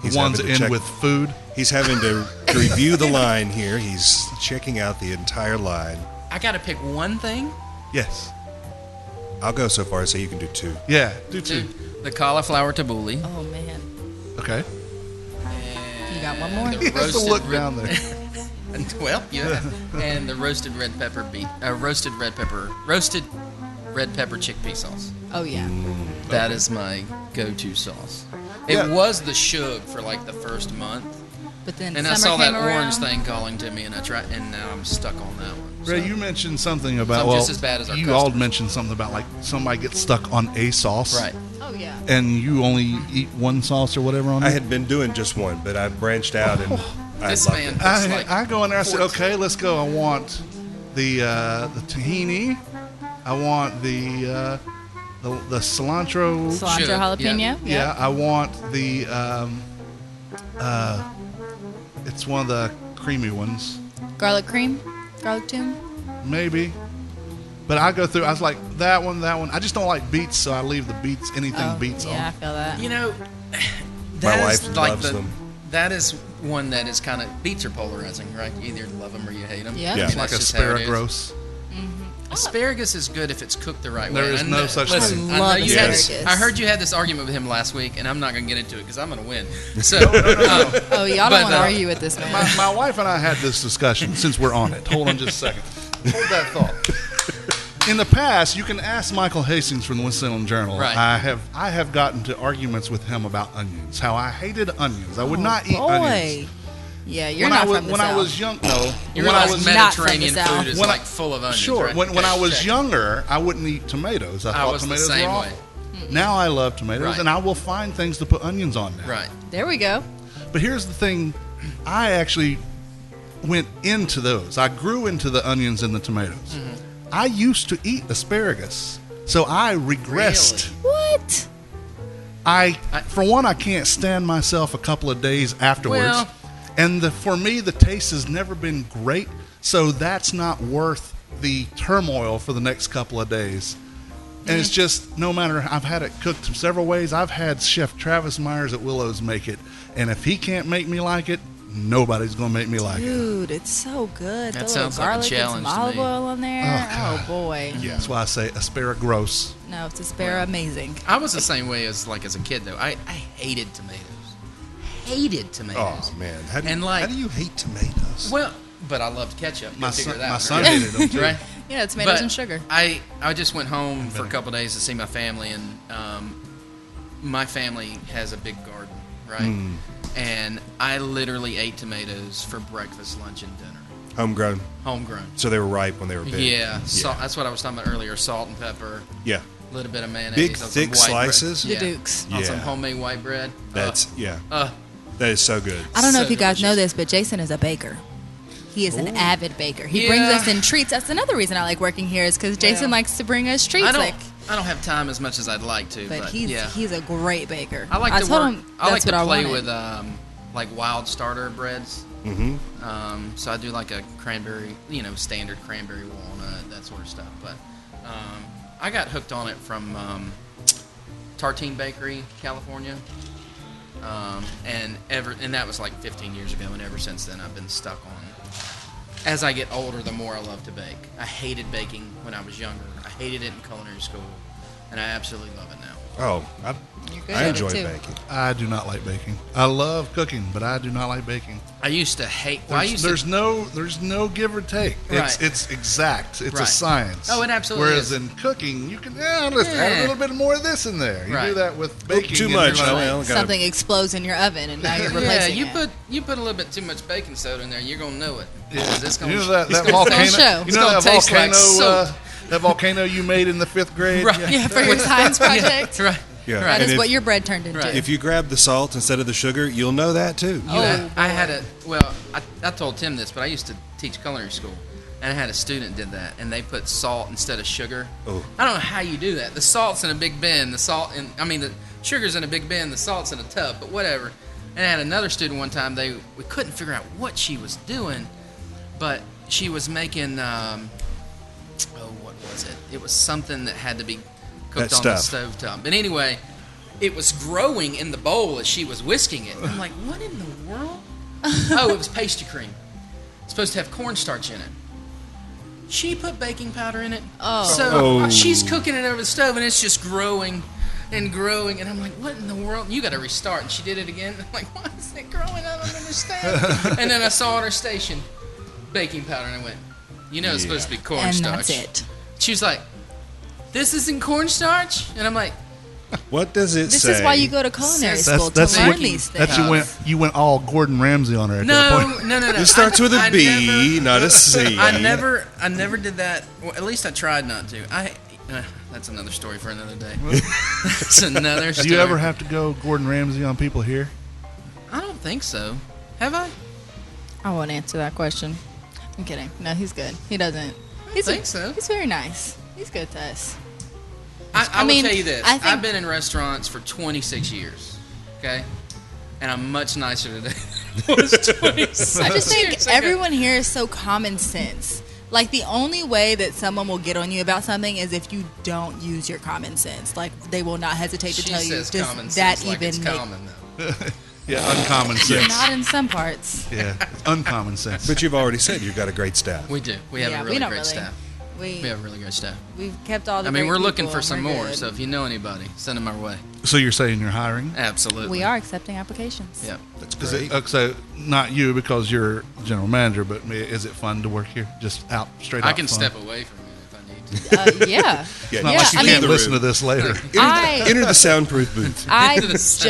He's
The ones
having
that
to
end
check-
with food?
He's having to review the line here. He's checking out the entire line.
I got to pick one thing.
Yes.
I'll go so far as say you can do two.
Yeah, do two.
The cauliflower tabbouleh.
Oh man,
Okay.
you got one more?
The
He has to
roasted
look
red-
down there.
Well, yeah. And the roasted red pepper roasted red pepper chickpea sauce.
Oh yeah.
That is my go-to sauce. It
Yeah.
was the shug for the first month,
But then
and I
summer
saw that
came around.
orange thing calling to me, and and now I'm stuck on that one.
Ray,
So-
you mentioned something about,
So I'm just as bad as our
you all
customers.
mentioned something about somebody gets stuck on a sauce.
Right.
Oh yeah.
And you only eat one sauce or whatever on it?
I had been doing just one, but I branched out and I
This
loved
man
it.
puts like
I go in there. I said,
14.
okay, let's go. I want the tahini. I want the cilantro.
Cilantro
Should,
jalapeno.
Yeah, I want the it's one of the creamy ones,
Garlic cream. Garlic tune.
maybe. But I go through. I was like that one. I just don't like beets, so I leave the beets. Anything
Oh,
beets
yeah, I
on.
feel that.
that
My
is
wife
like
loves them.
That is one that is kind of beets are polarizing, right? You either love them or you hate them.
Yeah.
Yeah.
It's like
That's just how it is.
asparagus.
Asparagus is good if it's cooked the right way.
There is
And
no such
listen,
thing.
I
I know
love
you had-
asparagus.
I heard you had this argument with him last week, and I'm not going to get into it because I'm going to win. So,
Oh, y'all
But,
don't want to argue with this man.
My wife and I had this discussion since we're on it. Hold on just a second. Hold that thought. In the past, you can ask Michael Hastings from the Winston-Salem Journal.
Right.
I have gotten to arguments with him about onions. How I hated onions. I would not eat onions.
Yeah, you're
When
not
I was,
from the
when
South.
I was young, no.
you
when I
realize
was
not from the
Mediterranean
South.
food is
When I-
like full of onions,
sure.
right?
When I was
Check.
younger, I wouldn't eat tomatoes. I thought
was the
tomatoes
same
were
way.
awful. Now I love tomatoes,
Right.
and I will find things to put onions on now.
Right.
There we go.
But here's the thing: I actually went into those. I grew into the onions and the tomatoes.
Mm-hmm.
I used to eat asparagus, so I regressed.
Really?
What?
For one, I can't stand myself a couple of days afterwards,
Well-
and for me, the taste has never been great. So that's not worth the turmoil for the next couple of days. And it's just, no matter, I've had it cooked several ways. I've had Chef Travis Myers at Willow's make it, and if he can't make me like it, nobody's gonna make me like it.
Dude, it's so good.
That
The little
sounds like a
garlic and
challenge
some
to
olive
me.
oil on there.
Oh,
Oh, boy.
Yeah, that's why I say asparagus.
No, it's asparagus amazing.
I was the same way as a kid though. I hated tomatoes. Hated tomatoes.
Oh man, how do,
And, like-
how do you hate tomatoes?
Well, but I loved ketchup. Go
My
figure
son,
that
my
one,
son
right?
hated them too.
Right.
Yeah, tomatoes
But
and sugar.
I just went home for a couple days to see my family, and my family has a big garden, right? And I literally ate tomatoes for breakfast, lunch, and dinner,
Homegrown,
homegrown.
so they were ripe when they were big.
Yeah, salt, that's what I was talking about earlier. Salt and pepper,
Yeah,
a little bit of mayonnaise,
Big,
on some
thick
white bread.
slices?
The
Yeah.
Dukes.
On
Yeah.
some homemade white bread.
that's
Uh,
that is so good.
I don't know
So
if you guys know
delicious.
this, but Jason is a baker. He is an avid baker. He brings
Yeah.
us in treats. That's another reason I like working here is because Jason
Yeah.
likes to bring us treats.
I don't have time as much as I'd like to,
but
but
he's
yeah.
he's a great baker.
I like to
told
work.
him
I like
that's
to
what
play
wanted.
with like wild starter breads.
Mm-hmm.
So I do like a cranberry, standard cranberry walnut, that sort of stuff. But I got hooked on it from Tartine Bakery, California, and that was like 15 years ago. And ever since then, I've been stuck on. As I get older, the more I love to bake. I hated baking when I was younger. I hated it in culinary school, and I absolutely love it now.
Oh,
You're good
I
at it,
enjoy
too.
baking.
I do not like baking. I love cooking, but I do not like baking.
I used to hate. Well, I
There's,
used
there's
to,
no give or take.
Right.
It's exact. It's a
Right.
science.
Oh, it absolutely
Whereas
is.
in cooking, you can let's add a
Yeah.
little bit more of this in there. You do
Right.
that with baking.
Too
and
much.
you're like,
I only got
Something explodes in your oven, and now you're
yeah,
replacing
you
it.
put a little bit too much baking soda in there, you're gonna know it.
Yeah.
'Cause it's gonna,
You know that
it's gonna
volcano.
taste-
show.
You
It's
know
gonna
that
taste like
volcano.
soap.
That volcano you made in the 5th grade.
Right.
Yeah, for your science project.
Right.
Yeah.
Right.
That
And
is
if-
what your bread turned into.
Right.
If you grab the salt instead of the sugar, you'll know that too.
I had I told Tim this, but I used to teach culinary school, and I had a student did that, and they put salt instead of sugar.
Oh.
I don't know how you do that. The salt's in a big bin, the sugar's in a big bin, the salt's in a tub, but whatever. And I had another student one time. We couldn't figure out what she was doing, but she was making what was it? It was something that had to be cooked
That
on the
stuff.
stovetop. But anyway, it was growing in the bowl as she was whisking it. I'm like, what in the world? Oh, it was pastry cream. It's supposed to have cornstarch in it. She put baking powder in it.
Oh.
So
Oh.
she's cooking it over the stove, and it's just growing and growing. And I'm like, what in the world? You got to restart. And she did it again. I'm like, why is it growing? I don't understand. And then I saw on her station baking powder, and I went, it's supposed to be
and
cornstarch.
that's it.
She was like, this isn't cornstarch? And I'm like,
What does it
This
say?
is why you go to culinary
That's-
school
That's
to learn
what
these things.
That's you went all Gordon Ramsay on her at that
no,
point.
no.
It starts with a
I
B,
never-
not a C.
I never did that. Well, at least I tried not to. That's another story for another day. That's another story.
Do you ever have to go Gordon Ramsay on people here?
I don't think so. Have I?
I won't answer that question. I'm kidding. No, he's good. He doesn't. He's
think so.
He's very nice. He's good to us.
I
mean,
will tell you this.
I think-
I've been in restaurants for 26 years. Okay? And I'm much nicer today than I was 26
I just think
years ago.
everyone here is so common sense. Like, the only way that someone will get on you about something is if you don't use your common sense. Like, they will not hesitate to
She
tell you,
says
does
common
that
sense like
even
it's
make...
common, though.
Yeah, uncommon sense.
Not in some parts.
Yeah, it's uncommon sense.
But you've already said you've got a great staff.
We do. We have
Yeah,
a
we
really
don't
great
really.
staff. We have really great staff.
We've kept all the
I mean,
great
we're looking
people,
for
and
some
we're
more.
good.
So if you know anybody, send them our way.
So you're saying you're hiring?
Absolutely.
We are accepting applications.
Yep.
That's
Is
great.
it, so not you because you're general manager, but is it fun to work here? Just straight out
I can
fun?
step away from it if I need to.
Yeah.
Yeah,
It's not
Yeah,
like you
I
can't
mean-
listen to this later.
Enter the soundproof booth.
I just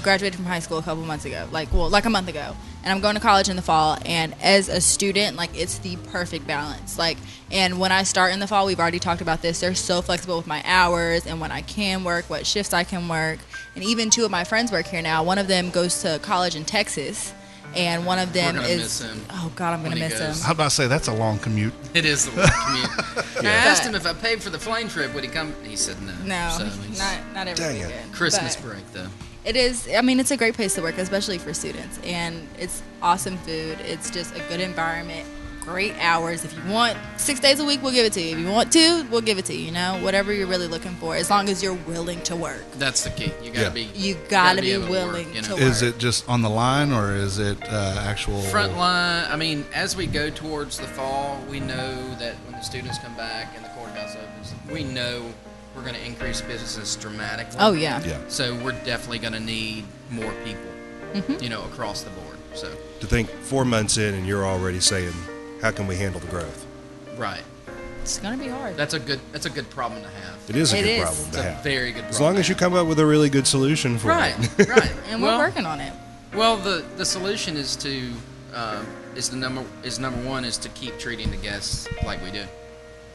graduated from high school a couple months ago, like a month ago, and I'm going to college in the fall. And as a student, like, it's the perfect balance. Like, and when I start in the fall, we've already talked about this. They're so flexible with my hours and when I can work, what shifts I can work, and even two of my friends work here now. One of them goes to college in Texas, and one of them
We're gonna
is
miss him
oh god, I'm gonna
when he
miss
goes.
him.
How about I say that's a long commute?
It is the long commute. I asked him if I paid for the plane trip, would he come? He said no.
No,
So he's-
not every
Dang it.
weekend.
Christmas
But
break though.
it is. I mean, it's a great place to work, especially for students, and it's awesome food. It's just a good environment, great hours. If you want 6 days a week, we'll give it to you. If you want 2, we'll give it to you. You know, whatever you're really looking for, as long as you're willing to work.
That's the key. You gotta
Yeah.
be.
You gotta be
able to
willing
work, you
to
know?
work.
Is it just on the line or is it actual
Front line. I mean, as we go towards the fall, we know that when the students come back and the courthouse opens, we know we're going to increase businesses dramatically.
Oh yeah.
Yeah.
So we're definitely going to need more people, you know, across the board. So,
To think 4 months in and you're already saying, how can we handle the growth?
right.
It's gonna be hard.
That's a good problem to have.
It is a
It
good
is.
problem
It's
to
a
have.
very good problem.
As long as you come up with a really good solution for
Right,
it.
right.
And we're working on it.
Well, the solution is to number one is to keep treating the guests like we do.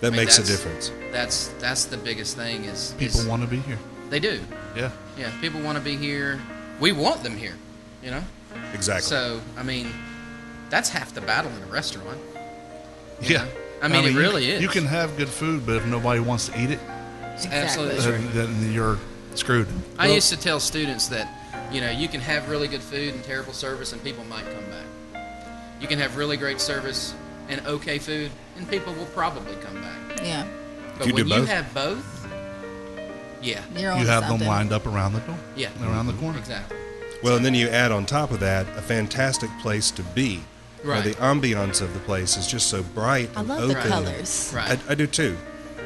That
I mean,
makes a
that's-
difference.
That's the biggest thing is
people
is
want to be here?
they do.
Yeah.
Yeah, people want to be here. We want them here, you know?
Exactly.
So, I mean, that's half the battle in a restaurant.
Yeah.
I mean, it really
you,
is.
You can have good food, but if nobody wants to eat it,
Absolutely
Exactly.
true.
then you're screwed.
I used to tell students that, you know, you can have really good food and terrible service and people might come back. You can have really great service and okay food and people will probably come back.
Yeah.
But
you
when
do
you
both?
have both, yeah,
You're
You
on
have
something.
them lined up around the door,
yeah,
around the corner.
exactly.
Well, and then you add on top of that a fantastic place to be. You know,
Right.
the ambiance of the place is just so bright
I
and
love
open.
the colors.
Right.
I do too.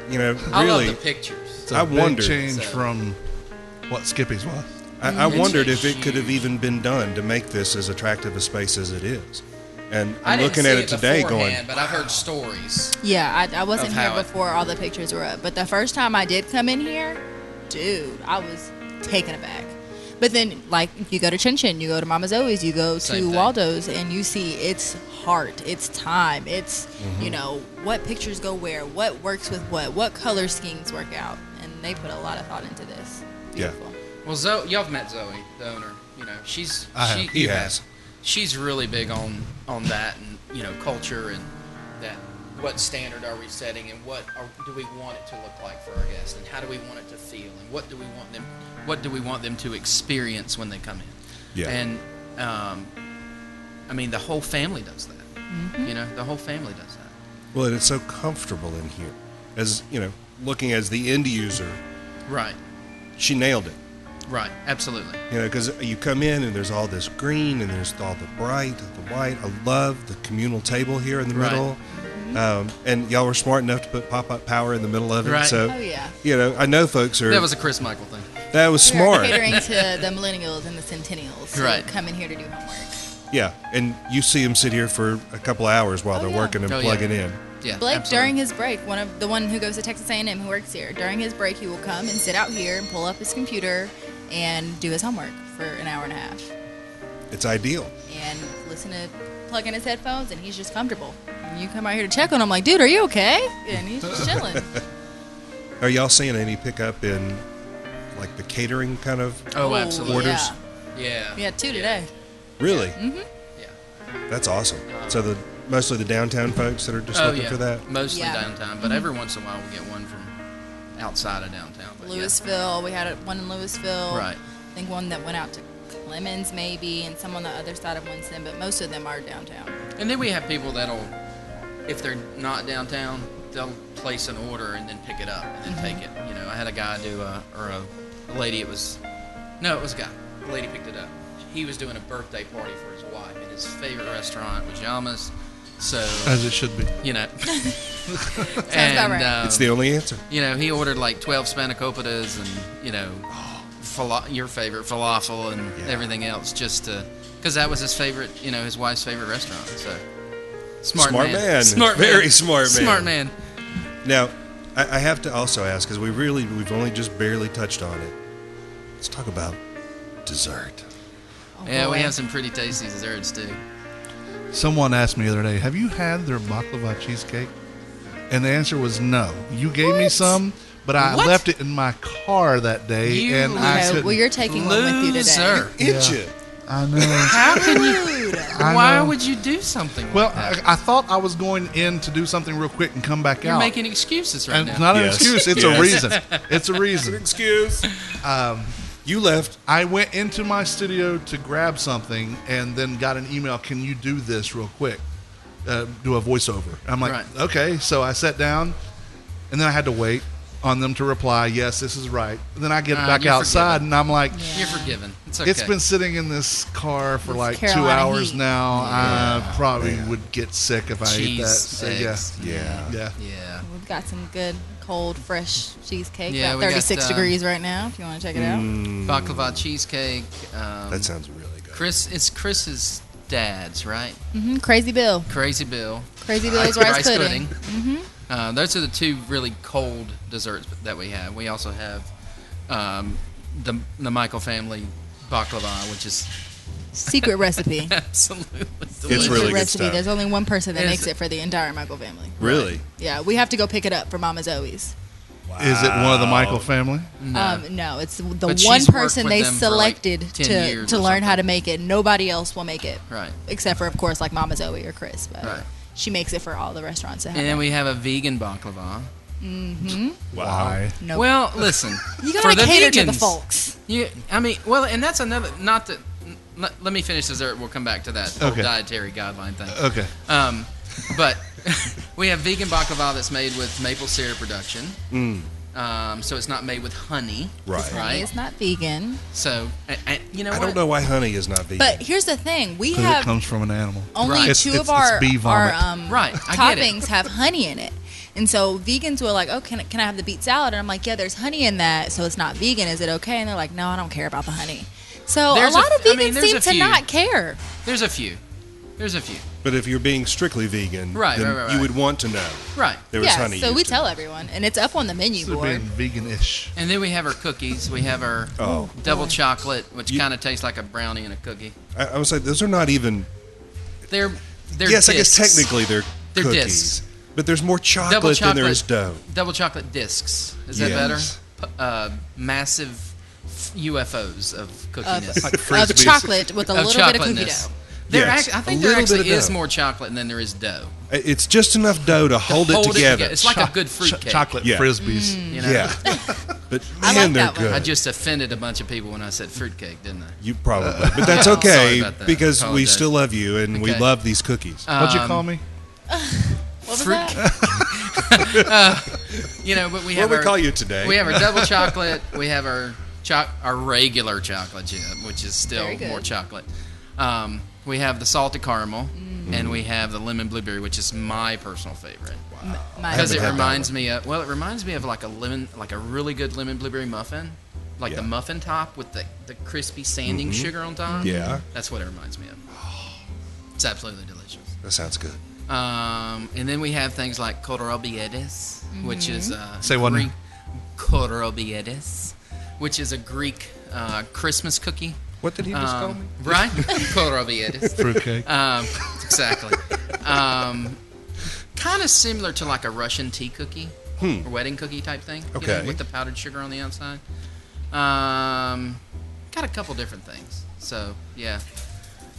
You know,
I
really,
love the pictures.
It's a
I
big
wondered.
change
So-
from what Skippy's was.
I
It's
wondered
a
if it could have
huge-
even been done to make this as attractive a space as it is. And
I
I'm
didn't
looking
see
at it today
beforehand,
going,
but I've heard stories.
Yeah, I wasn't
Of
here
how it-
before all the pictures were up, but the first time I did come in here, dude, I was taken aback. But then, like, you go to Chin Chin, you go to Mama Zoe's, you go
Same
to
thing.
Waldo's, and you see it's heart, it's time, it's,
Mm-hmm.
you know, what pictures go where, what works with what color schemes work out. And they put a lot of thought into this.
Yeah.
Beautiful.
Well, Zoe, y'all have met Zoe, the owner. You know, she's
I have.
He
you
has.
have. She's really big on that and you know culture and that. What standard are we setting and do we want it to look like for our guests and how do we want it to feel and what do we want them to experience when they come in?
Yeah.
And I mean the whole family does that.
Mm-hmm.
You know, the whole family does that.
well, and it's so comfortable in here. As, you know, looking as the end user,
Right.
she nailed it.
Right. Absolutely.
You know, because you come in and there's all this green and there's all the bright, the white. I love the communal table here in the
Right.
middle. And y'all were smart enough to put pop-up power in the middle of it.
Right.
So,
Oh, yeah.
you know, I know folks are.
That was a Chris Michael thing.
that was
We are
smart.
catering to the millennials and the centennials
Right.
who come in here to do homework.
Yeah, and you see them sit here for a couple hours while
Oh,
they're
yeah.
working and
Oh, yeah.
plugging in.
Yeah.
Blake,
absolutely.
during his break, the one who goes to Texas A&M who works here, during his break, he will come and sit out here and pull up his computer and do his homework for an hour and a half
It's ideal.
and listen to plug in his headphones, and he's just comfortable. And you come out here to check on him, like, dude, are you okay? And he's just chilling.
Are y'all seeing any pickup in like the catering kind of?
Oh, absolutely.
Orders?
Yeah.
Yeah.
We had 2 today.
Really?
Yeah.
That's awesome. So mostly the downtown folks that are just
Oh,
looking
yeah.
for that.
Mostly
Yeah.
downtown, but every once in a while we get one from outside of downtown. But yeah.
Louisville, we had one in Louisville.
Right.
I think one that went out to Clemens maybe, and some on the other side of Winston, but most of them are downtown.
And then we have people that'll, if they're not downtown, they'll place an order and then pick it up and then take it. You know, I had a guy do or a lady. It was a guy. The lady picked it up. He was doing a birthday party for his wife, and his favorite restaurant was Yama's. So
As it should be.
you know,
about right.
It's the only answer.
He ordered like 12 spanakopita's and your favorite falafel and everything else just to, because that was his favorite, his wife's favorite restaurant. So smart man.
Very smart man.
Smart man.
Now, I have to also ask, because we've only just barely touched on it. Let's talk about dessert.
Oh,
Yeah, we
boy.
have some pretty tasty desserts too.
Someone asked me the other day, have you had their baklava cheesecake? And the answer was no. You gave me some, but I
What?
left it in my car that day, and I
Okay,
couldn't.
well, you're taking one with you today.
Loser.
Itch
Yeah.
it.
I know.
How can you?
I
Why
know.
would you do something
Well,
like that?
I thought I was going in to do something real quick and come back
You're
out.
making excuses right
and
now.
it's not an
Yes.
excuse. It's
Yes.
a reason. It's a reason.
Excuse. You left.
I went into my studio to grab something and then got an email. Can you do this real quick? Do a voiceover. I'm like,
Right.
okay. So I sat down, and then I had to wait on them to reply. Yes, this is right. And then I get back
you're
outside,
forgiven.
and I'm like,
You're forgiven. It's okay.
it's been sitting in this car for
It's
like 2
Carolina
hours
heat.
now. I probably would get sick if I ate
Cheese,
that. So, yeah,
eggs.
Yeah.
yeah.
Yeah.
We've got some good, cold, fresh cheesecake.
Yeah,
About
we got,
36 degrees right now, if you want to check it out.
Baklava cheesecake.
That sounds really good.
It's Chris's dad's, right?
Crazy Bill.
Crazy Bill.
Crazy Bill's rice pudding.
Those are the two really cold desserts that we have. We also have the Michael family baklava, which is
Secret recipe.
absolutely
It's
delicious.
really
Secret
good
recipe.
stuff.
There's only one person that
Is
makes
it?
it for the entire Michael family.
Really?
Yeah, we have to go pick it up for Mama Zoe's.
Is it one of the Michael family?
No, it's the
But
one
she's worked
person
with
they
them for, like,
selected
10
to
years
to
or
learn how
something.
to make it. Nobody else will make it,
Right.
except for, of course, like Mama Zoe or Chris. But
Right.
she makes it for all the restaurants that have
And then
it.
we have a vegan baklava.
Why?
Nope.
Well, listen.
You
for
gotta
the
cater to the
vegans,
folks.
And that's another. Not that. Let me finish dessert. We'll come back to that whole
Okay.
dietary guideline thing.
Okay.
But we have vegan baklava that's made with maple syrup reduction. So it's not made with honey.
Right.
Right.
It's not vegan.
So you know
I
what?
don't know why honey is not vegan.
But here's the thing: we
Because it
have
comes from an animal.
only
Right.
two
It's
of our
bee vomit.
Right, I get it.
toppings have honey in it. And so vegans were like, oh, can I have the beet salad? And I'm like, yeah, there's honey in that, so it's not vegan. Is it okay? And they're like, no, I don't care about the honey. So
There's
a lot of
I
vegans
mean, there's
seem
a
to
few.
not care.
There's a few.
But if you're being strictly vegan,
Right,
then
right.
you would want to know
Right.
there was
Yeah,
honey
so we
used in
tell
it.
everyone, and it's up on the menu
So
board.
being vegan-ish.
And then we have our cookies. We have our
Oh.
double chocolate, which
You-
kind of tastes like a brownie and a cookie.
I would say those are not even.
They're
Yes, I guess
discs.
technically they're
They're
cookies,
discs.
but there's more chocolate than there is dough.
Double chocolate discs. Is that
Yes.
better? Massive UFOs of cookiness.
Like
Of
Frisbees.
chocolate with a
Of
little bit of cookie
chocolateness.
dough.
Yes,
I think
a
there
little bit
actually
of
is
dough.
more chocolate than there is dough.
It's just enough dough to hold it together.
It's like a good fruit cake.
Chocolate
Yeah.
frisbees.
You know?
Yeah, but
I
man,
like
they're
that one.
good.
I just offended a bunch of people when I said fruitcake, didn't I?
You probably, but that's
Sorry
okay
about that.
because we
Apologize.
still love you and we
Okay.
love these cookies.
What'd you call me?
What was
Fruit
that?
But we
What
have
we
our
call you today?
we have our double chocolate. We have our regular chocolate chip, which is still
Very good.
more chocolate. We have the salted caramel, and we have the lemon blueberry, which is my personal favorite because it
haven't had that
reminds me of like a really good lemon blueberry muffin, like
Yeah.
the muffin top with the crispy sanding sugar on top.
Yeah.
That's what it reminds me of. It's absolutely delicious.
That sounds good.
And then we have things like kotorobiedes, which is
Say what
Greek
now?
kotorobiedes, which is a Greek Christmas cookie.
What did he just call me?
Right? Kotorobiedes.
Fruitcake.
Exactly. Kind of similar to like a Russian tea cookie or wedding cookie type thing.
Okay.
With the powdered sugar on the outside. Got a couple different things. So, yeah.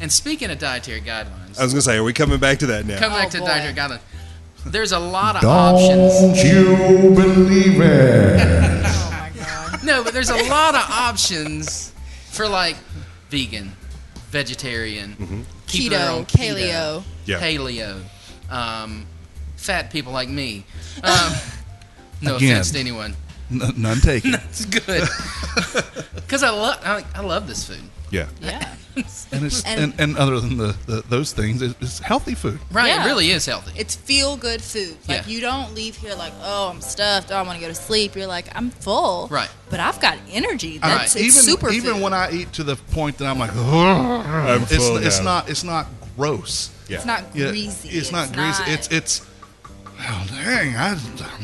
And speaking of dietary guidelines,
I was gonna say, are we coming back to that now?
come back
Oh,
to
boy.
dietary guidelines. There's a lot of options.
Don't you believe it?
Oh my god.
No, but there's a lot of options for like vegan, vegetarian, keeping their own
Keto, paleo.
Yeah.
paleo, fat people like me. No
Again.
offense to anyone.
None taken.
It's good because I love this food.
Yeah.
Yeah.
And it's and other than those things, it's healthy food.
Right,
Yeah.
it really is healthy.
It's feel good food. Like
Yeah.
you don't leave here like, oh, I'm stuffed. Oh, I want to go to sleep. You're like, I'm full.
Right.
But I've got energy.
Right.
That's it's super
even
food.
when I eat to the point that I'm like, it's not gross.
Yeah.
It's not
Yeah,
greasy.
It's not greasy. It's oh dang,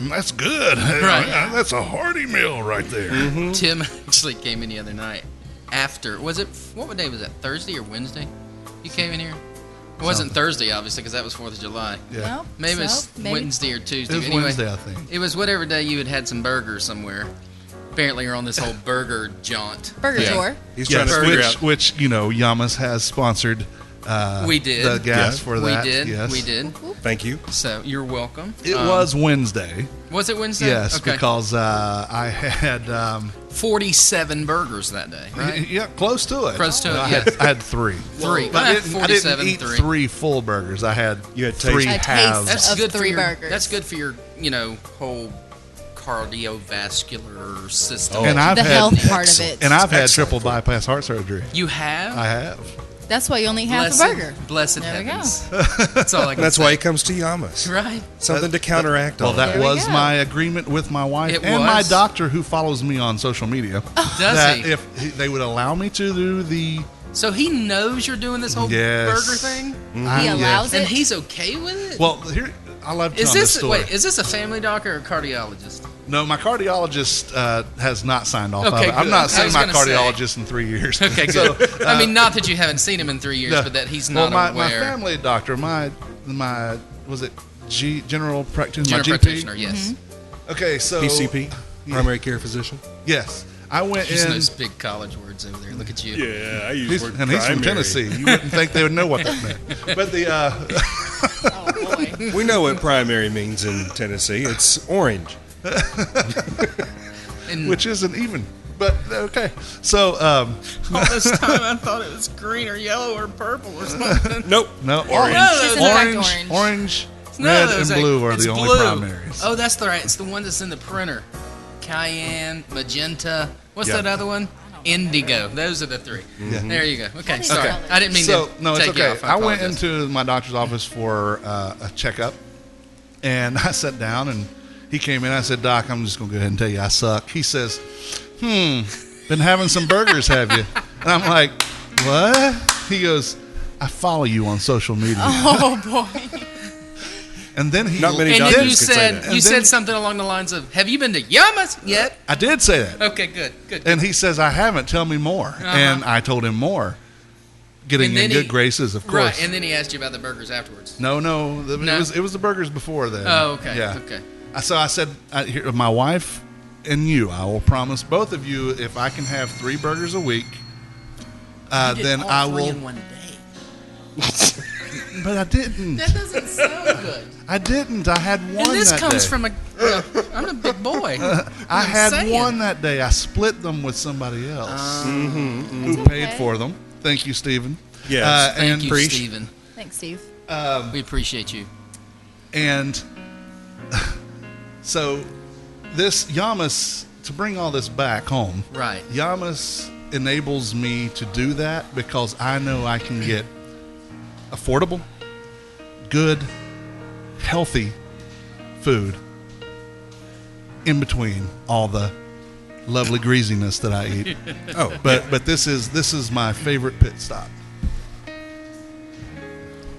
that's good.
Right.
That's a hearty meal right there.
Tim actually came in the other night after, what day was that, Thursday or Wednesday? You came in here? It wasn't Thursday, obviously, because that was 4th of July.
Yeah.
Nope.
Maybe it was
So, maybe.
Wednesday or Tuesday.
It was
Anyway,
Wednesday, I think.
It was whatever day you had some burgers somewhere. Apparently, you're on this whole burger jaunt.
Burger
Yeah.
tour.
He's trying
Yes,
to figure out.
which Yamas has sponsored.
We did.
the gas
Yeah.
for that.
We did.
Yes.
We did.
Thank you.
So you're welcome.
It was Wednesday.
Was it Wednesday?
Yes,
Okay.
because I had
47 burgers that day, right?
yeah, close to it.
Close to it,
I
yeah.
had 3.
Three.
But I didn't
47,
eat
3.
3 full burgers. I had
You had
3
taste.
A
halves.
taste.
That's
Of
good for
3
your,
burgers.
That's good for your, whole cardiovascular system.
Oh.
And I've
The
had
health part of it.
and I've had
Excellent.
triple bypass heart surgery.
You have?
I have.
That's why you only have
Blessed,
a burger.
Blessed
There we go.
heavens. That's all I can
That's
say.
why he comes to Yamas.
Right.
Something to counteract
Well,
all
that
There we
was
go.
my agreement with my wife
It
and my
was?
doctor, who follows me on social media.
Does
that
he?
if they would allow me to do the
So he knows you're doing this whole
Yes.
burger thing?
He allows
And
it.
he's okay with it?
Well, here I love telling
Is
this
this
story.
is this a family doctor or a cardiologist?
No, my cardiologist has not signed off.
Okay,
of it. I've
good.
not
I
seen
was
my
gonna say.
cardiologist in 3 years.
Okay,
So,
good. I mean, not that you haven't seen him in 3 years,
yeah.
but that he's
well,
not
my
aware.
family doctor, my was it general practitioner,
General
my GP?
practitioner, yes.
Okay, so
PCP, primary care physician.
Yes, I went
Using
in.
those big college words over there. Look at you.
Yeah, I use
He's, and he's from Tennessee. You wouldn't think they would know what that meant. But the
Oh boy.
We know what primary means in Tennessee. It's orange.
And
which isn't even. But okay, so
all this time I thought it was green or yellow or purple or something.
Nope.
no
No,
orange,
that's
in fact
orange,
No,
red,
that
and
was like-
blue are
it's
the only
blue.
primaries.
Oh, that's the right. It's the one that's in the printer. Cayenne, magenta. What's
Yeah.
that other one? Indigo. Those are the 3. There you go. Okay,
is
sorry.
color?
I didn't mean
So
to
no, it's
take you
okay.
off.
I went
apologize.
into my doctor's office for a checkup, and I sat down, and he came in. I said, "Doc, I'm just gonna go ahead and tell you I suck." He says, been having some burgers, have you?" And I'm like, "What?" He goes, "I follow you on social media."
Oh boy.
And then he
Not many
And
doctors
then you
could say
said
that.
And
you
then-
said something along the lines of, "Have you been to Yamas yet?"
I did say that.
Okay, good, good.
And he says, "I haven't. Tell me more." And I told him more, getting
And then
in good
he-
graces, of course.
Right, and then he asked you about the burgers afterwards.
No,
No?
it was the burgers before then.
Oh, okay,
Yeah.
okay.
So I said, here, my wife and you, I will promise both of you, if I can have 3 burgers a week,
You did
then
all
I
3
will.
in one day.
But I didn't.
That doesn't sound good.
I didn't. I had one.
And this
that
comes
day.
from I'm a big boy.
I
I'm
had
saying.
one that day. I split them with somebody else who
That's
paid
okay.
for them. Thank you, Stephen.
Yes.
Thank
and
you,
Preach.
Stephen.
Thanks, Steve.
We appreciate you.
And so this Yamas, to bring all this back home,
Right.
Yamas enables me to do that because I know I can get affordable, good, healthy food in between all the lovely greasiness that I eat.
Oh,
But this is my favorite pit stop.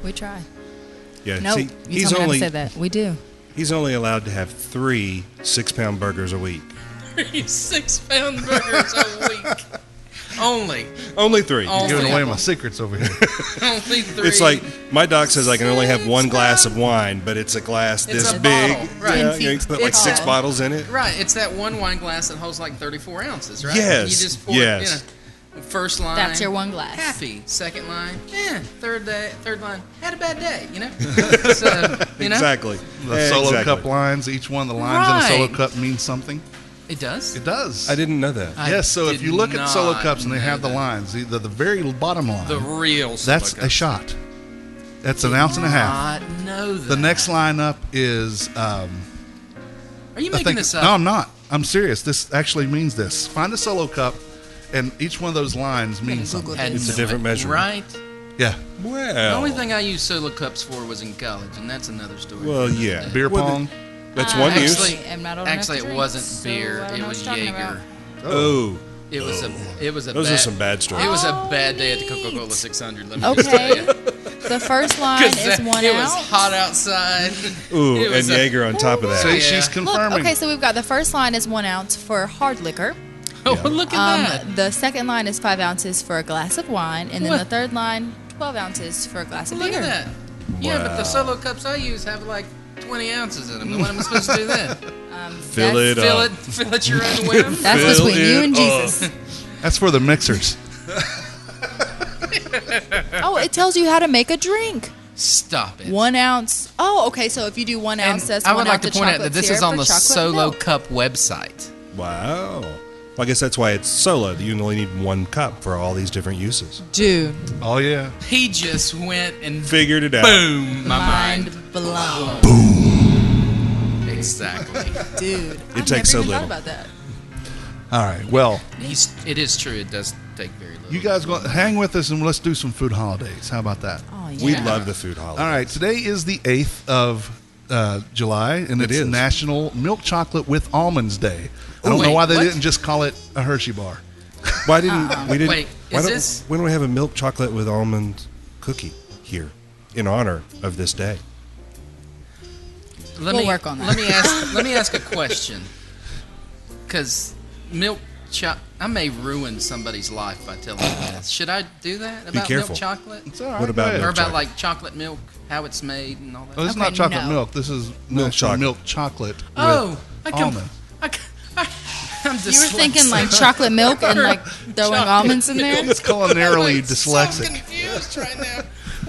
We try.
yeah.
No,
See,
you
he's
told me not
only
to say that. We do.
he's only allowed to have 3 6-pound burgers a week.
6-pound burgers a week. Only.
Only 3.
Oh.
Giving
Yeah.
away my secrets over here.
Only 3.
It's like my doc says I can only have 1 glass of wine, but it's a glass
It's
this
a
big.
bottle, right.
Yeah,
10
you put like
It's
6
a-
bottles in it.
Right, it's that one wine glass that holds like 34 ounces, right?
Yes,
You just pour
yes.
it, first line.
That's your one glass.
Happy. Second line. Third line. Had a bad day, So,
Exactly.
The solo
Exactly.
cup lines, each one of the lines in a solo
Right.
cup means something.
It does?
It does.
I didn't know that.
I
Yes, so if
did
you look at solo
not
cups and they
know
have the
that.
lines, the very bottom line,
The real
that's
solo
a shot. That's an ounce and a half.
Not know that.
The next line up is.
Are you
I
making
think,
this up?
no, I'm not. I'm serious. This actually means this. Find a solo cup And each one of those lines means something.
Had
It's a
no
different
idea.
measurement.
Right?
Yeah.
Well,
The only thing I used solo cups for was in college, and that's another story.
well, yeah.
Beer
Well,
pong.
That's one use.
Actually,
am not old enough
actually
to
it
drink,
wasn't
so
beer.
I don't
It
know
was
what you're talking
Jaeger.
about.
Oh,
It was a
those
bad,
are some bad stories.
It was a
Oh,
bad day at the
neat.
Coca-Cola 600. Let me just tell
Okay.
you.
The first line is 1
it
ounce.
was hot outside.
Ooh,
It
and
was a-
Jaeger on top of that.
See,
Yeah.
she's
Look,
confirming.
okay, so we've got the first line is 1 ounce for hard liquor.
Oh, look at that.
The second line is 5 ounces for a glass of wine, and then
What?
the third line 12 ounces for a glass of
Look
beer.
at that. Yeah, but the
Wow.
solo cups I use have like 20 ounces in them. What am I supposed to do then?
Fill it
Fill
up.
it your own whim?
That's
Fill
between you
it
and
up.
Jesus.
That's for the mixers.
Oh, it tells you how to make a drink.
Stop it.
1 ounce. Oh, okay. So if you do 1
And
ounce, that's
I
1
would like
ounce
to
of
point out
chocolate
that this is
syrup
on
or
the
chocolate
Solo
milk.
Cup website.
Wow. Well, I guess that's why it's solo. You only need one cup for all these different uses.
Dude,
Oh, yeah.
He just went and
Figured it out.
boom, my mind.
blown.
Exactly.
Dude,
It takes so
never even
little.
thought about that.
All right. Well,
It is true. It does take very little.
you guys go hang with us and let's do some food holidays. How about that?
Oh, yeah.
We love the food holiday.
All right. Today is the 8th of July, and
It
it's
is.
National Milk Chocolate with Almonds Day. I don't
Ooh,
know
wait,
why they
what?
didn't just call it a Hershey bar.
Why didn't we didn't?
Wait,
why
is
don't,
this-
When do we have a milk chocolate with almond cookie here in honor of this day?
Let
We'll work on that.
Let me ask a question. Because I may ruin somebody's life by telling you this. Should I do that about
careful.
milk chocolate?
It's all right.
What about
go ahead.
Or
milk
about
chocolate?
like chocolate milk, how it's made, and all that?
Oh, this is
Okay,
not chocolate
no.
milk. This is
Milk chocolate.
milk chocolate with
Oh,
almond.
I'm
You were thinking like chocolate milk and like throwing almonds in there?
It's culinarily
I'm
dyslexic.
so confused right now.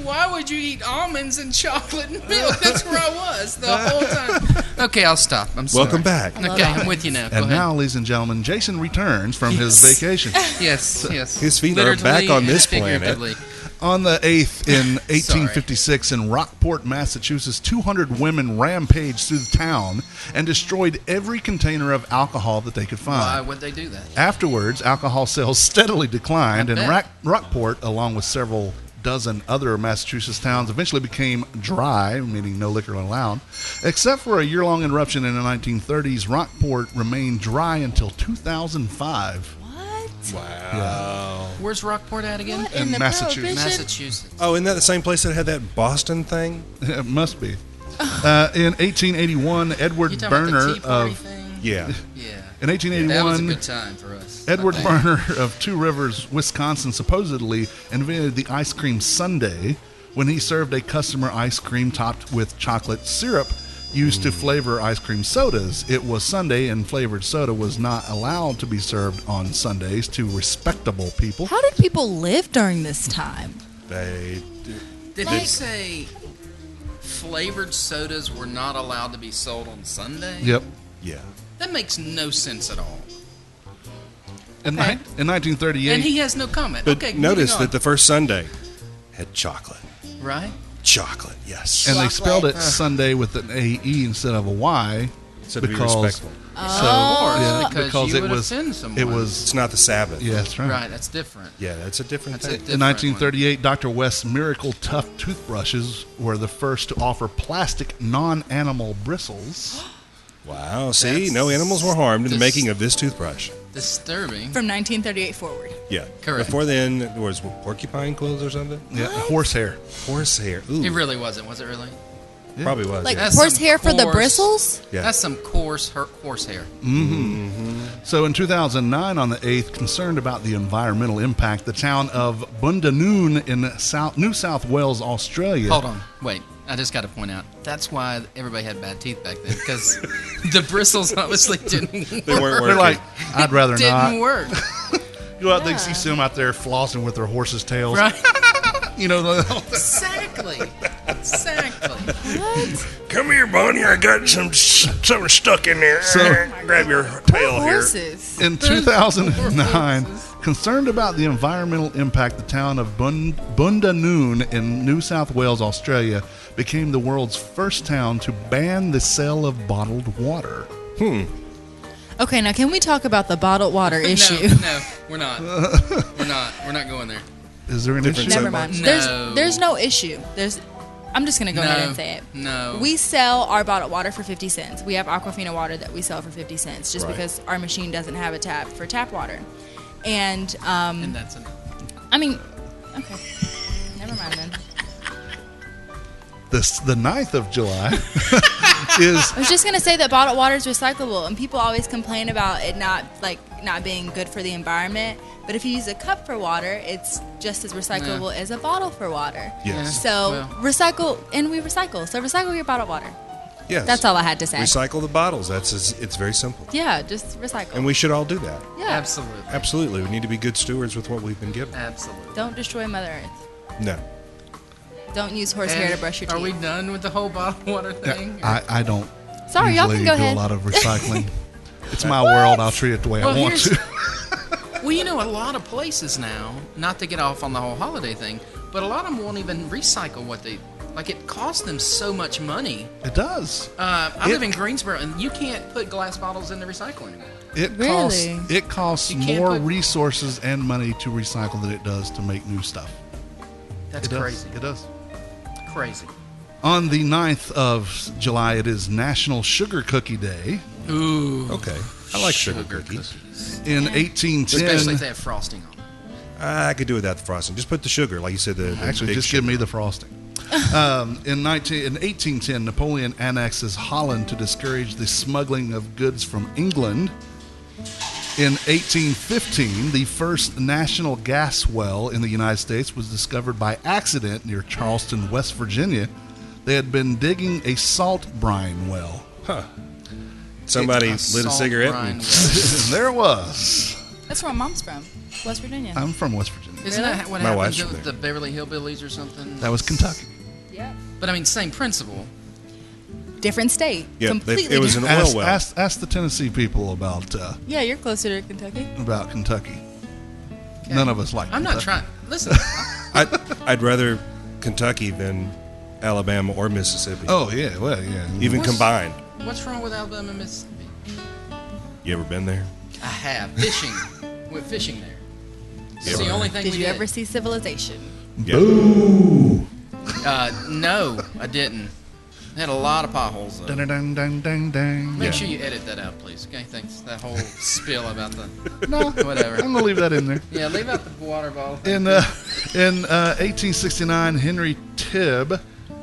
Why would you eat almonds and chocolate and milk? That's where I was the whole time. Okay, I'll stop. I'm sorry.
Welcome back.
Okay, I'm with you now. Go
And
ahead.
now, ladies and gentlemen, Jason returns from his vacation.
Yes, yes.
His feet are back on this planet.
figuratively.
On the 8th in 1856 in Rockport, Massachusetts, 200 women rampaged through the town and destroyed every container of alcohol that they could
Why
find.
would they do that?
Afterwards, alcohol sales steadily declined,
I
and
bet.
Rockport, along with several dozen other Massachusetts towns, eventually became dry, meaning no liquor allowed. Except for a year-long eruption in the 1930s, Rockport remained dry until 2005.
What?
Wow.
Where's Rockport at again?
What
In
in the
Massachusetts.
Prohibition?
Massachusetts.
Oh, isn't that the same place that had that Boston thing?
It must be. In 1881, Edward
You talking
Berner
about the Tea Party
of
thing?
Yeah.
Yeah.
in
That was a
1881,
good time for us.
Edward
I think.
Berner of Two Rivers, Wisconsin, supposedly invented the ice cream sundae when he served a customer ice cream topped with chocolate syrup used to flavor ice cream sodas. It was Sunday, and flavored soda was not allowed to be served on Sundays to respectable people.
How did people live during this time?
They
Did he say flavored sodas were not allowed to be sold on Sunday?
Yep.
yeah.
That makes no sense at all.
In,
Okay.
in 1938,
And he has no comment.
But
okay,
notice
moving
that
on.
the first Sunday had chocolate.
right?
Chocolate, yes.
and they
Chocolate.
spelled it Sunday with an AE instead of a Y.
So to be
because-
respectful.
So,
Of course,
yeah,
because you
it
would
was
offend someone.
it was
It's not the Sabbath.
yeah, that's right.
right. That's different.
Yeah, that's a different
That's a
thing.
In
different
1938, Dr. West's Miracle Tough toothbrushes were the first to offer plastic non-animal bristles.
Wow. See,
That's
no animals were harmed in the
dis-
making of this toothbrush.
one. Disturbing.
From 1938 forward.
Yeah.
Correct.
Before then, there was porcupine quills or something?
Yeah, horsehair.
Horsehair. Ooh.
It really wasn't. Was it really?
Probably was.
Like
yeah.
That's
horsehair
some
for the
coarse-
bristles?
Yeah.
That's some coarse horsehair.
So in 2009, on the 8th, concerned about the environmental impact, the town of Bundanoon in New South Wales, Australia.
Hold on. Wait. I just got to point out. That's why everybody had bad teeth back then, because the bristles obviously didn't work.
They weren't
They're
working.
like, I'd rather
Didn't
not.
work.
Go out, they see them out there flossing with their horses' tails.
Right?
You know,
Exactly. Exactly.
Come here, Bonnie. I got something stuck in there.
So-
Grab your tail here.
Horses.
in 2009, concerned about the environmental impact, the town of Bundanoon in New South Wales, Australia, became the world's first town to ban the sale of bottled water.
Okay, now can we talk about the bottled water issue?
No, we're not. We're not going there.
Is there an
Different
issue?
Never mind.
No.
There's no issue. I'm just gonna go ahead and say it.
No.
We sell our bottled water for 50 cents. We have Aquafina water that we sell for 50 cents just
Right.
because our machine doesn't have a tap for tap water. And
And that's enough.
I mean, okay, never mind then.
The 9th of July is
I was just gonna say that bottled water is recyclable, and people always complain about it not being good for the environment. But if you use a cup for water, it's just as recyclable as a bottle for water.
Yes.
So
Well.
recycle, and we recycle. So recycle your bottled water.
Yes.
That's all I had to say.
Recycle the bottles. It's very simple.
Yeah, just recycle.
And we should all do that.
yeah.
Absolutely.
Absolutely. We need to be good stewards with what we've been given.
Absolutely.
Don't destroy Mother Earth.
No.
Don't use horsehair to brush your teeth.
Are we done with the whole bottled water thing?
I don't
Sorry, y'all
usually
can go
do
ahead.
a lot of recycling. It's my world. I'll treat it the way
Well,
I want
here's-
to.
Well, you know, a lot of places now, not to get off on the whole holiday thing, but a lot of them won't even recycle what they like. It costs them so much money.
It does.
I live in Greensboro, and you can't put glass bottles in the recycling.
Really?
It costs
You can't
more
put-
resources and money to recycle than it does to make new stuff.
That's
It does.
crazy.
It does.
Crazy.
On the 9th of July, it is National Sugar Cookie Day.
Ooh.
Okay. I like sugar cookies.
In
Especially
1810,
if they have frosting on them.
I could do without the frosting. Just put the sugar, like you said. The
actually,
big
just
sugar.
give me the frosting. In 1810, Napoleon annexes Holland to discourage the smuggling of goods from England. In 1815, the first national gas well in the United States was discovered by accident near Charleston, West Virginia. They had been digging a salt brine well.
Somebody
A
lit a
salt
cigarette.
brine
And,
well.
And there it was.
That's where my mom's from, West Virginia.
I'm from West Virginia.
Isn't that what
My
happens
wife's from
with
there.
the Beverly Hillbillies or something?
That was Kentucky.
Yeah.
But I mean, same principle.
Different state.
yeah,
Completely
it was an
different.
oil well.
Ask the Tennessee people about
Yeah, you're closer to Kentucky.
Kentucky. None of us like
I'm not
Kentucky.
trying. Listen,
I'd rather Kentucky than Alabama or Mississippi.
Oh, yeah. Well, yeah.
Even
What's-
combined.
what's wrong with Alabama and Mississippi?
You ever been there?
I have fishing. Went fishing there. It's
Yeah,
the
right.
only thing
Did
we
you
did.
ever see Civilization?
Yeah.
No, I didn't. It had a lot of potholes. Though.
Dun, dun, dun, dun, dun.
Make
Yeah.
sure you edit that out, please. Okay, thanks. That whole spill about the
No,
whatever.
I'm gonna leave that in there.
Yeah, leave out the water bottle.
In 1869, Henry Tibb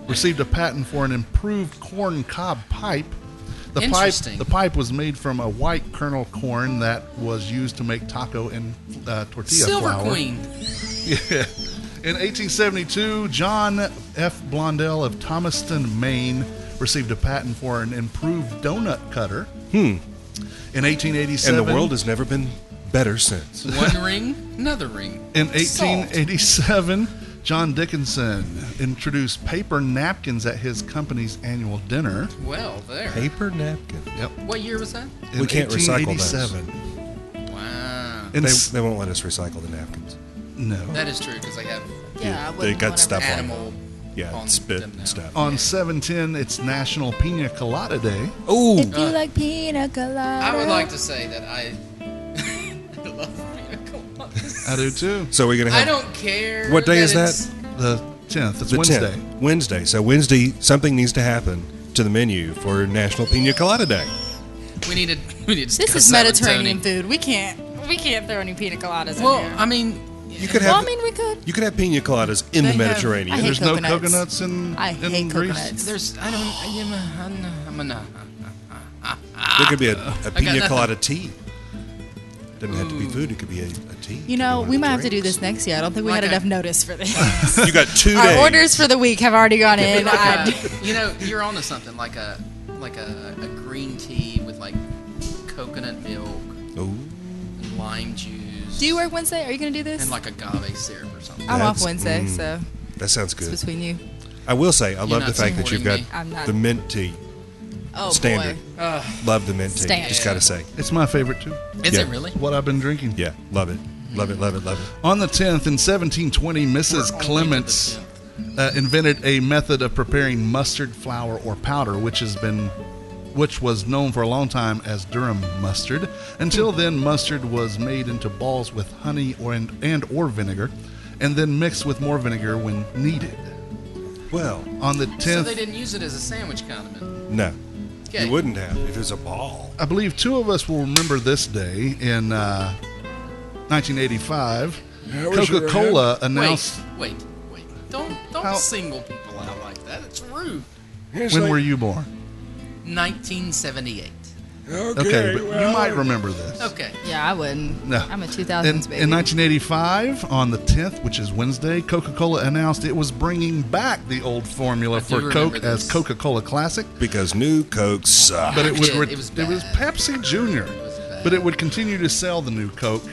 received a patent for an improved corn cob pipe.
Interesting.
The pipe was made from a white kernel corn that was used to make taco and tortilla
Silver
flour.
Queen.
Yeah. In 1872, John F. Blondell of Thomaston, Maine, received a patent for an improved donut cutter. In 1887,
And the world has never been better since.
One ring, another ring.
in
Salt.
1887, John Dickinson introduced paper napkins at his company's annual dinner.
Well, there.
Paper napkin.
Yep.
What year was that?
In
We can't recycle those.
1887.
Wow.
In
They won't let us recycle the napkins.
no.
That is true because they have
Yeah, I
They
wouldn't
got
wanna
stuff on
recycle.
animal.
Yeah,
on
spit
them now.
and stuff.
On 7/10, it's National Pina Colada Day.
Oh,
If you like pina colada.
I would like to say that I love pina coladas.
I do too.
so we're gonna
I
have
don't care.
What day is
it's-
The 10th. It's
the
Wednesday.
10th. Wednesday. So Wednesday, something needs to happen to the menu for National Pina Colada Day.
We need to. We need to.
This
discuss
is
that with
Mediterranean
Tony.
food. We can't throw any pina coladas
Well,
in here.
I mean,
You could
Well,
have
I mean, we could.
you could have pina coladas in
They
the
have-
Mediterranean.
I hate
There's no
coconuts.
coconuts in
I
in
hate
Greece.
coconuts.
there's. I don't. I'm gonna.
There could be a pina
nothing.
colada tea. Doesn't have to be food. It could be a tea.
You know,
One
we
of the
might have to do
drinks.
this next year. I don't think we
Like
had
a-
enough notice for this.
You got 2
Our
days.
orders for the week have already gone in.
You know, you're onto something like a green tea with like coconut milk
Oh,
and lime juice.
Do you work Wednesday? Are you going to do this?
and like agave syrup or something.
I'm off
That's-
Wednesday, so
that sounds
it's
good.
between you.
I will say, I love
not
the fact that you've got
supporting
me? I'm not.
the mint tea.
Oh,
Standard.
boy.
Love the mint tea.
Standard.
Just got to say.
It's my favorite too.
Is
Yeah.
it really?
What I've been drinking.
Yeah, love it. Love it, love it, love it.
On the 10th, in 1720, Mrs.
We're only to the
Clements
10th.
invented a method of preparing mustard flour or powder, which has been which was known for a long time as Durham mustard. Until then, mustard was made into balls with honey or vinegar, and then mixed with more vinegar when needed.
Well,
On the 10th,
So they didn't use it as a sandwich condiment.
no.
Okay.
You wouldn't have if it was a ball.
I believe two of us will remember this day in 1985. Coca-Cola announced.
Wait. Don't
How-
single people out like that. It's rude.
When were you born?
1978.
Okay, but you might remember this.
Okay.
Yeah, I wouldn't.
No.
I'm a 2000s baby.
In 1985, on the 10th, which is Wednesday, Coca-Cola announced it was bringing back the old formula
I do
for
remember
Coke
this.
as Coca-Cola Classic,
Because new Coke sucks.
but it was
It was bad.
Pepsi Junior.
was bad.
But it would continue to sell the new Coke,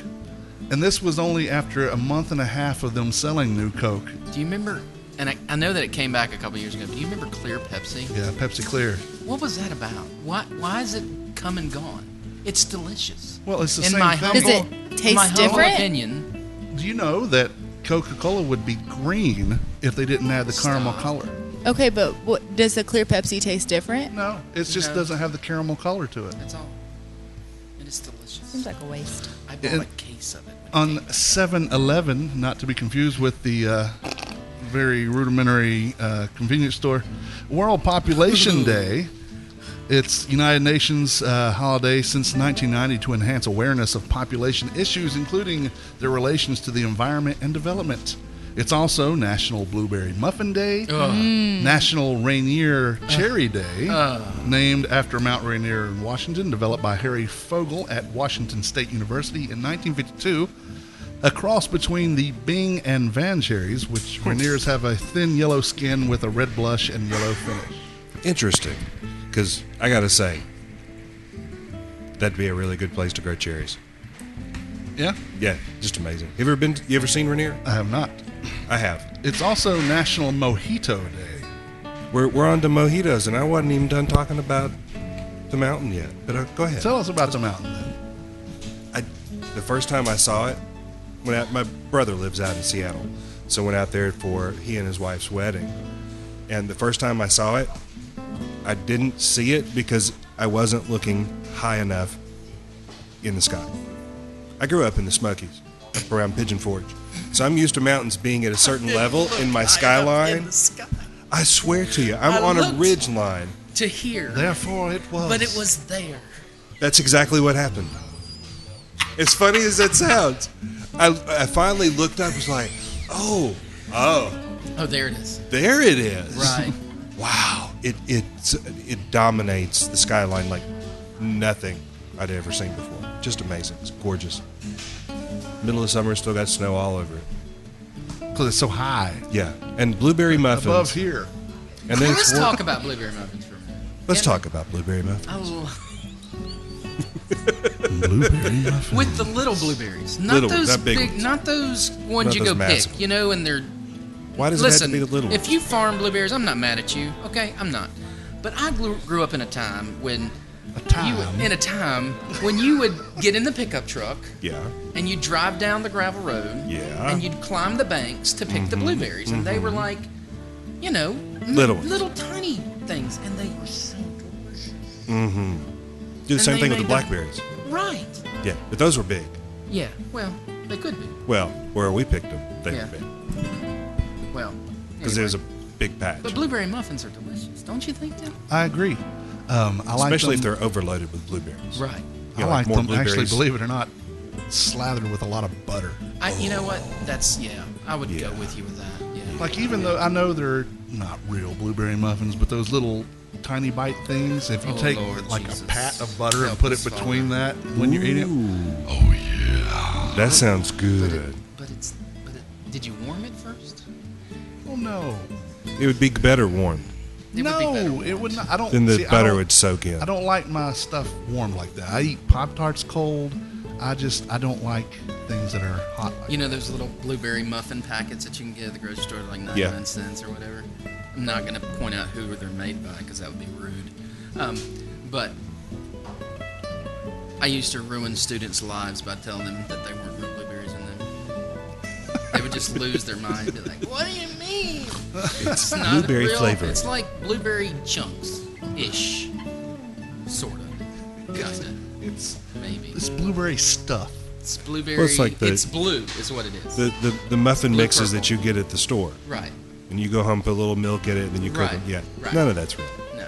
and this was only after a month and a half of them selling new Coke.
Do you remember? And I know that it came back a couple years ago. But do you remember Clear Pepsi?
Yeah, Pepsi Clear.
What was that about? Why is it come and gone? It's delicious.
Well, it's the
In
same
my
thing.
Does it
humble-
taste
my humble
different?
opinion,
Do you know that Coca-Cola would be green if they didn't add the caramel
Stop.
color?
Okay, but what, does the clear Pepsi taste different?
No, it just
No.
doesn't have the caramel color to it.
that's all. It is delicious.
Seems like a waste.
I bought
And-
a case of it.
On 7-Eleven, not to be confused with the very rudimentary convenience store, World Population Day. It's United Nations holiday since 1990 to enhance awareness of population issues, including their relations to the environment and development. It's also National Blueberry Muffin Day, National Rainier Cherry Day, named after Mount Rainier in Washington, developed by Harry Fogel at Washington State University in 1952. A cross between the Bing and Van cherries, which Rainiers have a thin yellow skin with a red blush and yellow finish.
Interesting. Because I got to say, that'd be a really good place to grow cherries.
Yeah,
Yeah, just amazing. You ever seen Rainier?
I have not.
I have.
It's also National Mojito Day.
We're on to mojitos, and I wasn't even done talking about the mountain yet. But go ahead.
Tell us about the mountain then.
The first time I saw it, my brother lives out in Seattle, so went out there for he and his wife's wedding. And the first time I saw it, I didn't see it because I wasn't looking high enough in the sky. I grew up in the Smokies, up around Pigeon Forge, so I'm used to mountains being at a certain level in my skyline.
In the sky.
I swear to you, I'm
I
on a
looked.
ridge line.
To here,
Therefore, it was.
but it was there.
That's exactly what happened. As funny as that sounds, I finally looked up and was like, oh,
Oh, there it is.
there it is.
Right.
Wow. It dominates the skyline like nothing I'd ever seen before. Just amazing. It's gorgeous. Middle of summer, still got snow all over it.
Because it's so high.
Yeah. And blueberry muffins.
Above here.
And then
Let's talk about blueberry muffins for a minute.
Let's talk about blueberry muffins.
Oh,
Blueberry muffin.
with the little blueberries, not
Little,
those
not big ones.
not those ones
Not
you
those
go
massive
pick. You know, and they're.
Why does
Listen,
it have to be the little
if
ones?
you farm blueberries, I'm not mad at you. Okay, I'm not. But I grew up in a time when in a time when you would get in the pickup truck
Yeah.
and you'd drive down the gravel road.
Yeah.
And you'd climb the banks to pick the blueberries, and they were like, you know,
Little ones.
little tiny things, and they were so delicious.
Do the
And
same
they
thing with the
made them-
blackberries.
Right.
Yeah. But those were big.
Yeah. Well, they could be.
Well, where we picked them, they
Yeah.
were big.
Well,
Because
anyway.
it was a big patch.
But blueberry muffins are delicious, don't you think, Tim?
I agree. I like
Especially if
them.
they're overloaded with blueberries.
Right.
I
You
like
more
them, actually,
blueberries.
believe it or not, slathered with a lot of butter.
You know what? That's I would
Yeah.
go with you with that. Yeah.
Like, even though I know they're not real blueberry muffins, but those little tiny bite things, if you
Oh,
take
Lord
like
Jesus.
a pat of butter and
Help
put it
us,
between
Father.
that when you're eating it.
That sounds good.
Did you warm it first?
Oh, no.
It would be better warmed.
It would be better
No, it would not. I don't.
Then the
see, I
butter
don't-
would soak in.
I don't like my stuff warm like that. I eat Pop-Tarts cold. I don't like things that are hot like
You know those little blueberry muffin packets that you can get at the grocery store for like 99 cents or whatever? I'm not going to point out who they're made by because that would be rude. But I used to ruin students' lives by telling them that they weren't real blueberries in them. They would just lose their mind. Be like, "What do you mean? It's not
blueberry
real.
flavor.
It's like blueberry chunks ish." Sorta. Kinda.
It's
Maybe.
this blueberry stuff.
It's blueberry.
Well, it's like
it's blue, is what it is.
The muffin
Blue
mixes
purple.
that you get at the store.
Right.
And you go home, put a little milk in it, and then you cook
Right.
them. Yeah.
Right.
None of that's real.
No.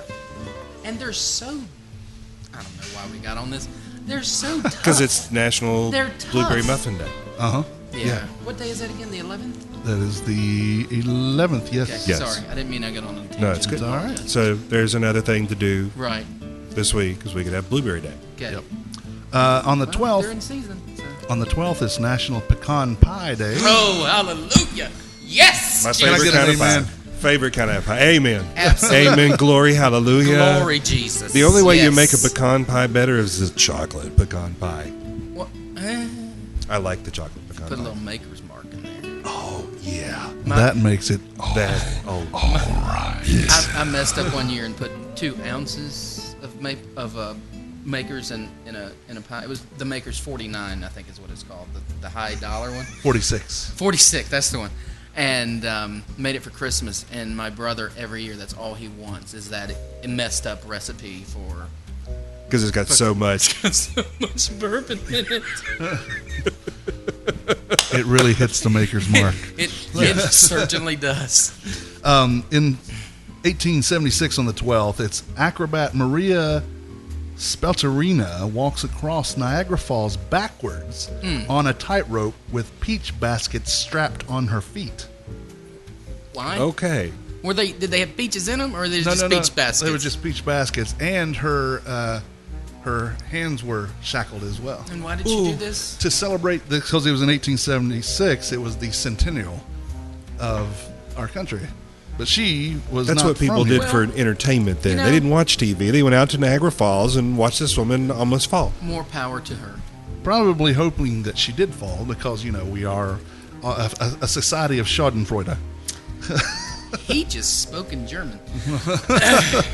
And they're so. I don't know why we got on this. They're so tough.
Because it's National
They're tough.
Blueberry Muffin Day.
Uh huh.
Yeah. What day is that again? The 11th?
That is the 11th. Yes.
Okay.
Yes.
Sorry, I didn't mean I got on a tangent.
No, it's good.
It's all right.
So there's another thing to do
Right.
this week because we could have Blueberry Day.
Okay.
Yep. On the
Well, they're
12th,
in season. So.
on the 12th is National Pecan Pie Day.
Oh, hallelujah! Yes.
My
Jesus.
Can I
favorite
get an
kind of
amen?
pie. Favorite kind of pie. Amen.
Absolutely.
Amen. Glory. Hallelujah.
Glory, Jesus.
The only way you
Yes.
make a pecan pie better is the chocolate pecan pie.
What?
I like the chocolate pecan
Put a
pie.
little maker's mark in there.
Oh yeah,
My-
that makes it. Oh,
All right.
I messed up one year and put 2 ounces of makers in a pie. It was the Maker's 49, I think is what it's called, the high dollar one.
46.
46, that's the one. And made it for Christmas. And my brother, every year, that's all he wants is that messed up recipe for.
Because it's got so much.
So much bourbon in it.
It really hits the maker's mark.
It certainly does.
In 1876, on the 12th, it's acrobat Maria Spelterina walks across Niagara Falls backwards on a tightrope with peach baskets strapped on her feet.
Why?
Okay.
Did they have peaches in them, or were they just peach baskets?
They were just peach baskets, and her hands were shackled as well.
And why did she do this?
To celebrate this, because it was in 1876, it was the centennial of our country. But she was
That's
not
what people
from
did
here.
for entertainment then.
you know-
They didn't watch TV. They went out to Niagara Falls and watched this woman almost fall.
More power to her.
Probably hoping that she did fall, because, we are a society of Schadenfreude.
He just spoke in German.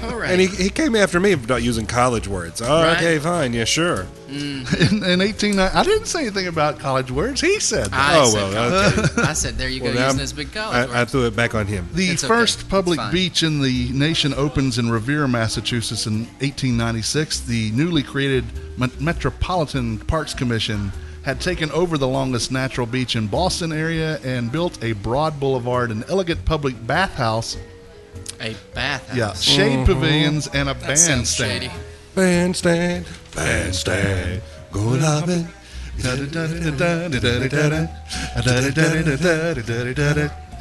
All right.
And he came after me for not using college words. Oh,
Right.
okay, fine. Yeah, sure.
In 1890, I didn't say anything about college words. He said that.
I said
well,
college. I said, there you go,
Well, now
using this big college
I
word.
threw it back on him.
The
It's okay.
first public
It's fine.
beach in the nation opens in Revere, Massachusetts in 1896. The newly created Metropolitan Parks Commission had taken over the longest natural beach in Boston area and built a broad boulevard, an elegant public bathhouse,
A bathhouse.
yeah, shade pavilions, and a
That sounds
bandstand.
shady.
Bandstand. Go loving.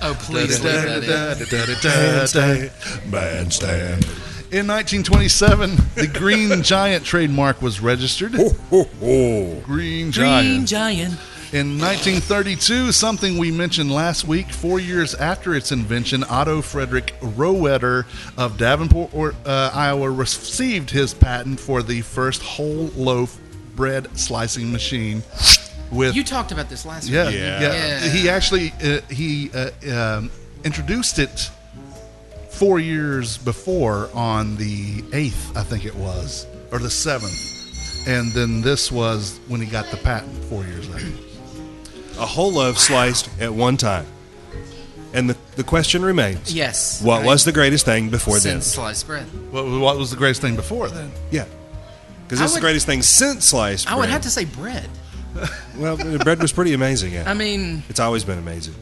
Oh, please leave that in.
Bandstand.
In 1927, the Green Giant trademark was registered. Green
Green
Giant.
Giant.
In 1932, something we mentioned last week, 4 years after its invention, Otto Frederick Rowetter of Davenport, Iowa, received his patent for the first whole loaf bread slicing machine. With
You talked about this last
yeah,
week.
yeah,
Yeah.
he actually introduced it 4 years before on the 8th, I think it was, or the 7th, and then this was when he got the patent 4 years later.
A whole loaf sliced at one time. And the question remains.
Yes.
What
Right.
was the greatest thing before then?
Since sliced bread.
What was the greatest thing before then?
Yeah. Because
I
it's the
would-
greatest thing since sliced bread.
I would have to say bread.
Well, the bread was pretty amazing, yeah.
I mean,
It's always been amazing.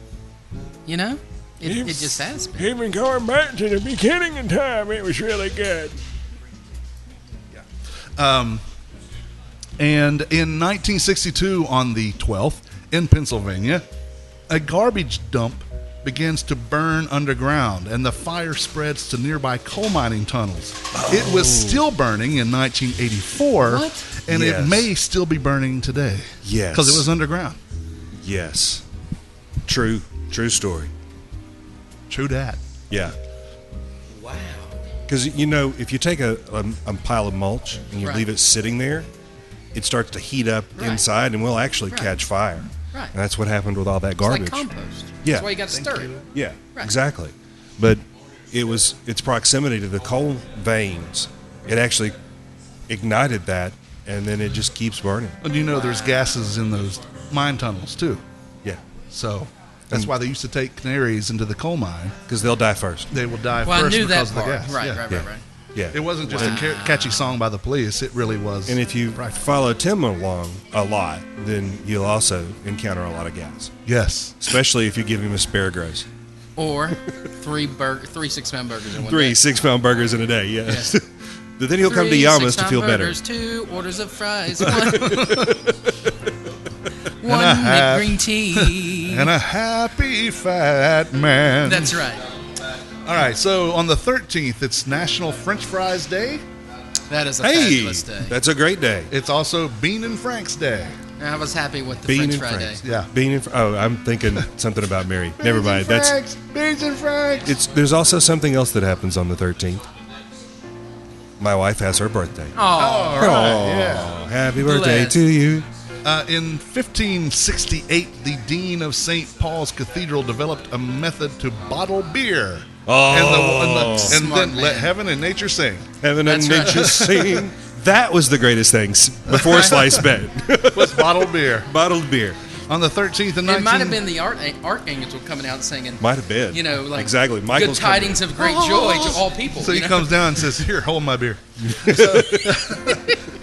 you know, it just has been.
Even going back to the beginning of time, it was really good.
And in 1962, on the 12th, in Pennsylvania, a garbage dump begins to burn underground, and the fire spreads to nearby coal mining tunnels. It was still burning in 1984,
What?
and
Yes.
it may still be burning today.
Yes.
Because it was underground.
Yes. True story.
True dat.
Yeah.
Wow.
Because, if you take a pile of mulch and you
Right.
leave it sitting there, it starts to heat up
Right.
inside and will actually
Right.
catch fire.
Right.
And that's what happened with all that
It's
garbage.
like compost.
Yeah.
That's why you got to stir it.
Yeah,
Right.
exactly. But its proximity to the coal veins, it actually ignited that, and then it just keeps burning.
And there's gases in those mine tunnels, too.
Yeah,
So that's why they used to take canaries into the coal mine.
because they'll die first.
They will die
Well, I
first
knew
because
that
of the
part.
gas.
Right,
Yeah.
right,
Yeah.
right, right.
Yeah.
It wasn't just a catchy song by the Police. It really was.
And if you follow Tim along a lot, then you'll also encounter a lot of gas.
Yes.
Especially if you give him asparagus.
Or 3 6-pound burgers in one
3
day.
6-pound burgers in a day, yes.
Yeah.
But then he'll come to
3
Yamas to
6-pound
feel
burgers,
better.
2 orders of fries, 1 mint green tea.
And a happy fat man.
That's right.
All right, so on the 13th, it's National French Fries Day.
That is a
Hey,
fabulous day.
that's a great day.
It's also Bean and Frank's Day.
I was happy with the
Bean
French
and
fry day.
Frank's.
Yeah.
I'm thinking something about Mary. Never mind. That's
Beans and Frank's.
There's also something else that happens on the 13th. My wife has her birthday.
Oh,
All right, yeah.
Oh, happy birthday
Bless.
to you.
In 1568, the Dean of St. Paul's Cathedral developed a method to bottle beer. And
Smart
then let
man.
heaven and nature sing.
Heaven and
That's right.
nature sing. That was the greatest thing before sliced bread.
Was bottled beer.
Bottled beer.
On the 13th and 19th.
it might have been the archangel coming out singing.
Might have been.
You know, like
exactly. Michael's
good tidings of great joy to all people.
So he
you know?
comes down and says, "Here, hold my beer." So,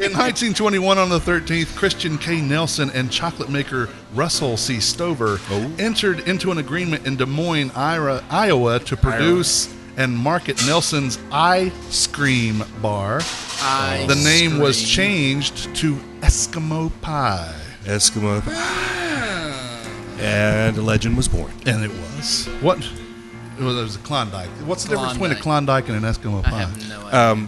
in 1921, on the 13th, Christian K. Nelson and chocolate maker Russell C. Stover entered into an agreement in Des Moines, Iowa, to produce and market Nelson's Ice Cream Bar. The name was changed to Eskimo Pie.
Eskimo. And a legend was born.
And it was. What? Well, there was a Klondike. What's the difference between a
Klondike.
Klondike and an Eskimo
I
Pie?
have no idea.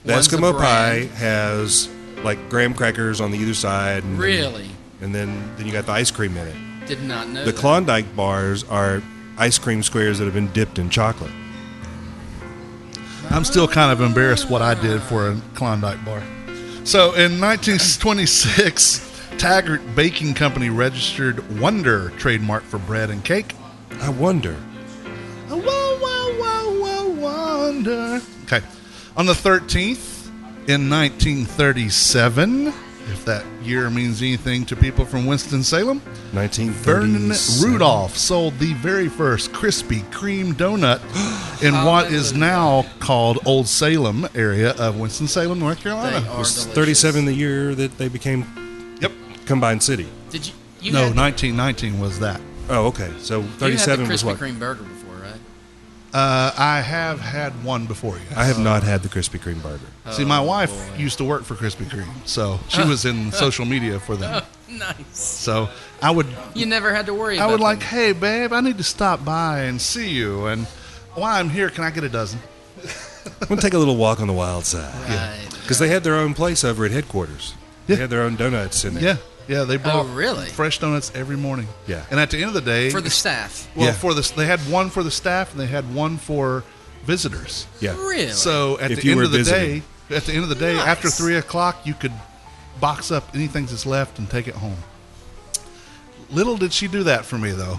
The
One's a
Eskimo pie
brand.
has like graham crackers on the either side. And
Really?
And then you got the ice cream in it.
Did not know
The
that.
Klondike bars are ice cream squares that have been dipped in chocolate.
I'm still kind of embarrassed what I did for a Klondike bar. So in 1926, Taggart Baking Company registered Wonder trademark for bread and cake.
I wonder.
Wonder. Okay. On the 13th, in 1937, if that year means anything to people from Winston-Salem,
1937.
Vernon Rudolph sold the very first Krispy Kreme donut in what is now called Old Salem area of Winston-Salem, North
They
Carolina.
are
Was
delicious.
37 the year that they became
Yep.
combined city?
Did you?
No,
had
1919 was that.
Oh, okay. So
You had
37
the
was
Krispy
what?
Kreme burger before, right?
I have had one before you.
I have not had the Krispy Kreme burger.
See, my wife used to work for Krispy Kreme, so she was in social media for them.
Nice.
So I would,
You never had to worry
I
about
would like,
them.
hey, babe, I need to stop by and see you, and while I'm here, can I get a dozen?
I'm going to take a little walk on the wild side.
Right.
Because they had their own place over at headquarters. They had their own donuts in there.
Yeah, they brought
really?
fresh donuts every morning.
Yeah.
And at the end of the day,
For the staff.
well,
Yeah.
for this, they had one for the staff and they had one for visitors.
Yeah.
Really?
So at
If
the
you
end
were
of the
visiting.
day,
Nice.
after 3:00, you could box up anything that's left and take it home. Little did she do that for me, though.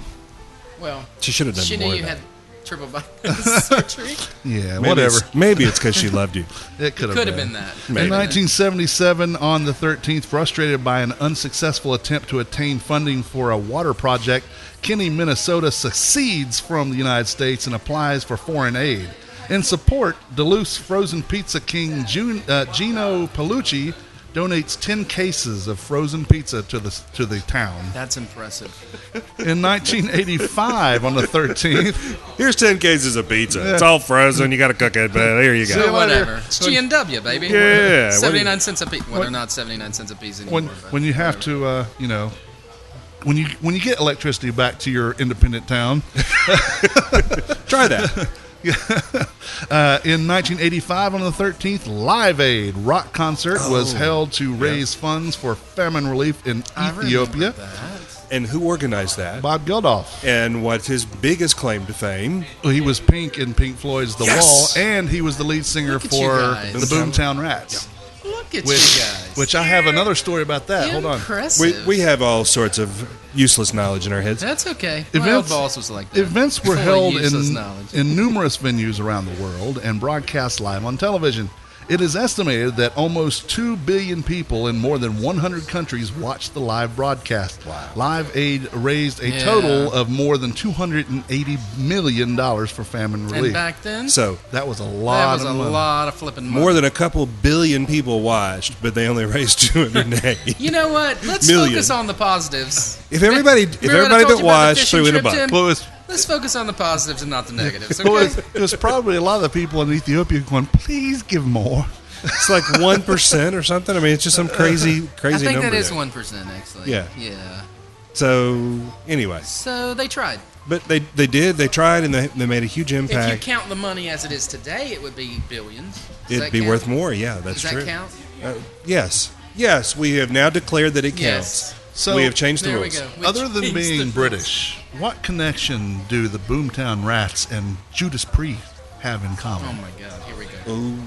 Well,
She should have done
she
more
knew
of
you
that.
had triple bypass surgery.
Yeah,
Maybe
whatever.
Maybe it's because she loved you.
It could have
Could have been that.
Maybe.
In 1977, on the 13th, frustrated by an unsuccessful attempt to attain funding for a water project, Kinney, Minnesota succeeds from the United States and applies for foreign aid. In support, Duluth's frozen pizza king Gino Palucci donates 10 cases of frozen pizza to the town.
That's impressive.
In 1985, on the 13th,
Here's 10 cases of pizza. It's all frozen. You got to cook it, but here you go.
See you later.
Whatever. It's G&W, baby.
Yeah, what do you-
79 cents a piece. Well, they're not 79 cents a piece anymore.
when you have to, when you get electricity back to your independent town.
Try that.
In 1985, on the 13th, Live Aid rock concert was held to raise funds for famine relief in Ethiopia.
And who organized that?
Bob Geldof.
And what's his biggest claim to fame?
He was Pink in Pink Floyd's The
Yes!
Wall, and he was the lead singer
Look at you
for
guys.
the Boomtown Rats.
Look at
Which,
you guys.
which I have another story about that. Hold on.
Impressive.
We have all sorts of useless knowledge in our heads.
That's okay. My old
Events-
boss was like that.
Events were
Full of
held
useless knowledge.
in numerous venues around the world and broadcast live on television. It is estimated that almost 2 billion people in more than 100 countries watched the live broadcast.
Wow.
Live Aid raised a total of more than $280 million for famine relief.
And back then,
So
That was a lot of money.
lot of flipping money.
more than a couple billion people watched, but they only raised 280.
You know what? Let's
Million.
focus on the positives.
If everybody
Remember I told
that
you about the
watched
fishing
threw in a
trip,
buck.
Tim?
Well, it was,
Let's focus on the positives and not the negatives.
well,
Okay?
it was probably a lot of the people in Ethiopia going, please give more.
It's like 1% or something. I mean, it's just some crazy
I think
number.
that is
there.
1% actually.
Yeah.
Yeah.
So anyway,
So they tried.
but they did. They tried, and they made a huge
If you
impact.
count the money as it is today, it would be billions. Does
It'd
that
be
count?
worth more. Yeah, that's
Does
true.
that count?
Yes. We have now declared that it counts.
Yes.
So
we have changed the
There we
rules.
go. We
other than
changed
being
the rules.
British, what connection do the Boomtown Rats and Judas Priest have in common?
Oh my God! Here we go.
Ooh.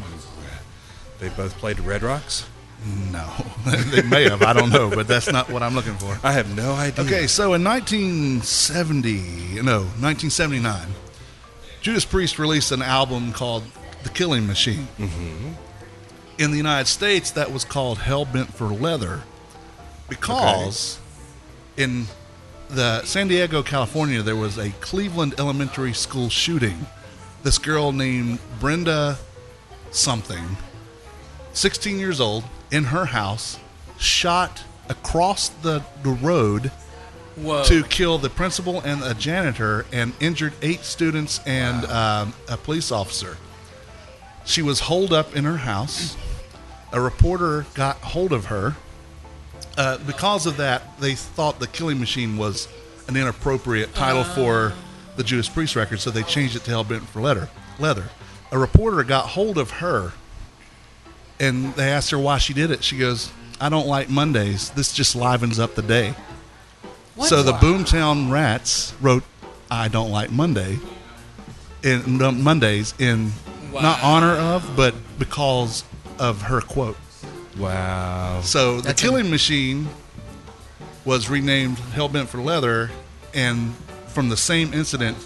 They both played Red Rocks.
No, they may have. I don't know, but that's not what I'm looking for.
I have no idea.
Okay, so in 1979, Judas Priest released an album called The Killing Machine. Mm-hmm. In the United States, that was called Hell Bent for Leather because in the San Diego, California, there was a Cleveland elementary school shooting. This girl named Brenda something, 16 years old, in her house, shot across the road
Whoa.
to kill the principal and a janitor and injured 8 students and a police officer. She was holed up in her house. A reporter got hold of her. Because of that, they thought The Killing Machine was an inappropriate title for the Judas Priest record, so they changed it to Hell Bent for Leather. A reporter got hold of her, and they asked her why she did it. She goes, I don't like Mondays. This just livens up the day.
What?
So the Boomtown Rats wrote I don't like Mondays in not honor of, but because of her quote.
Wow.
So the
That's
Killing Machine was renamed Hellbent for Leather, and from the same incident,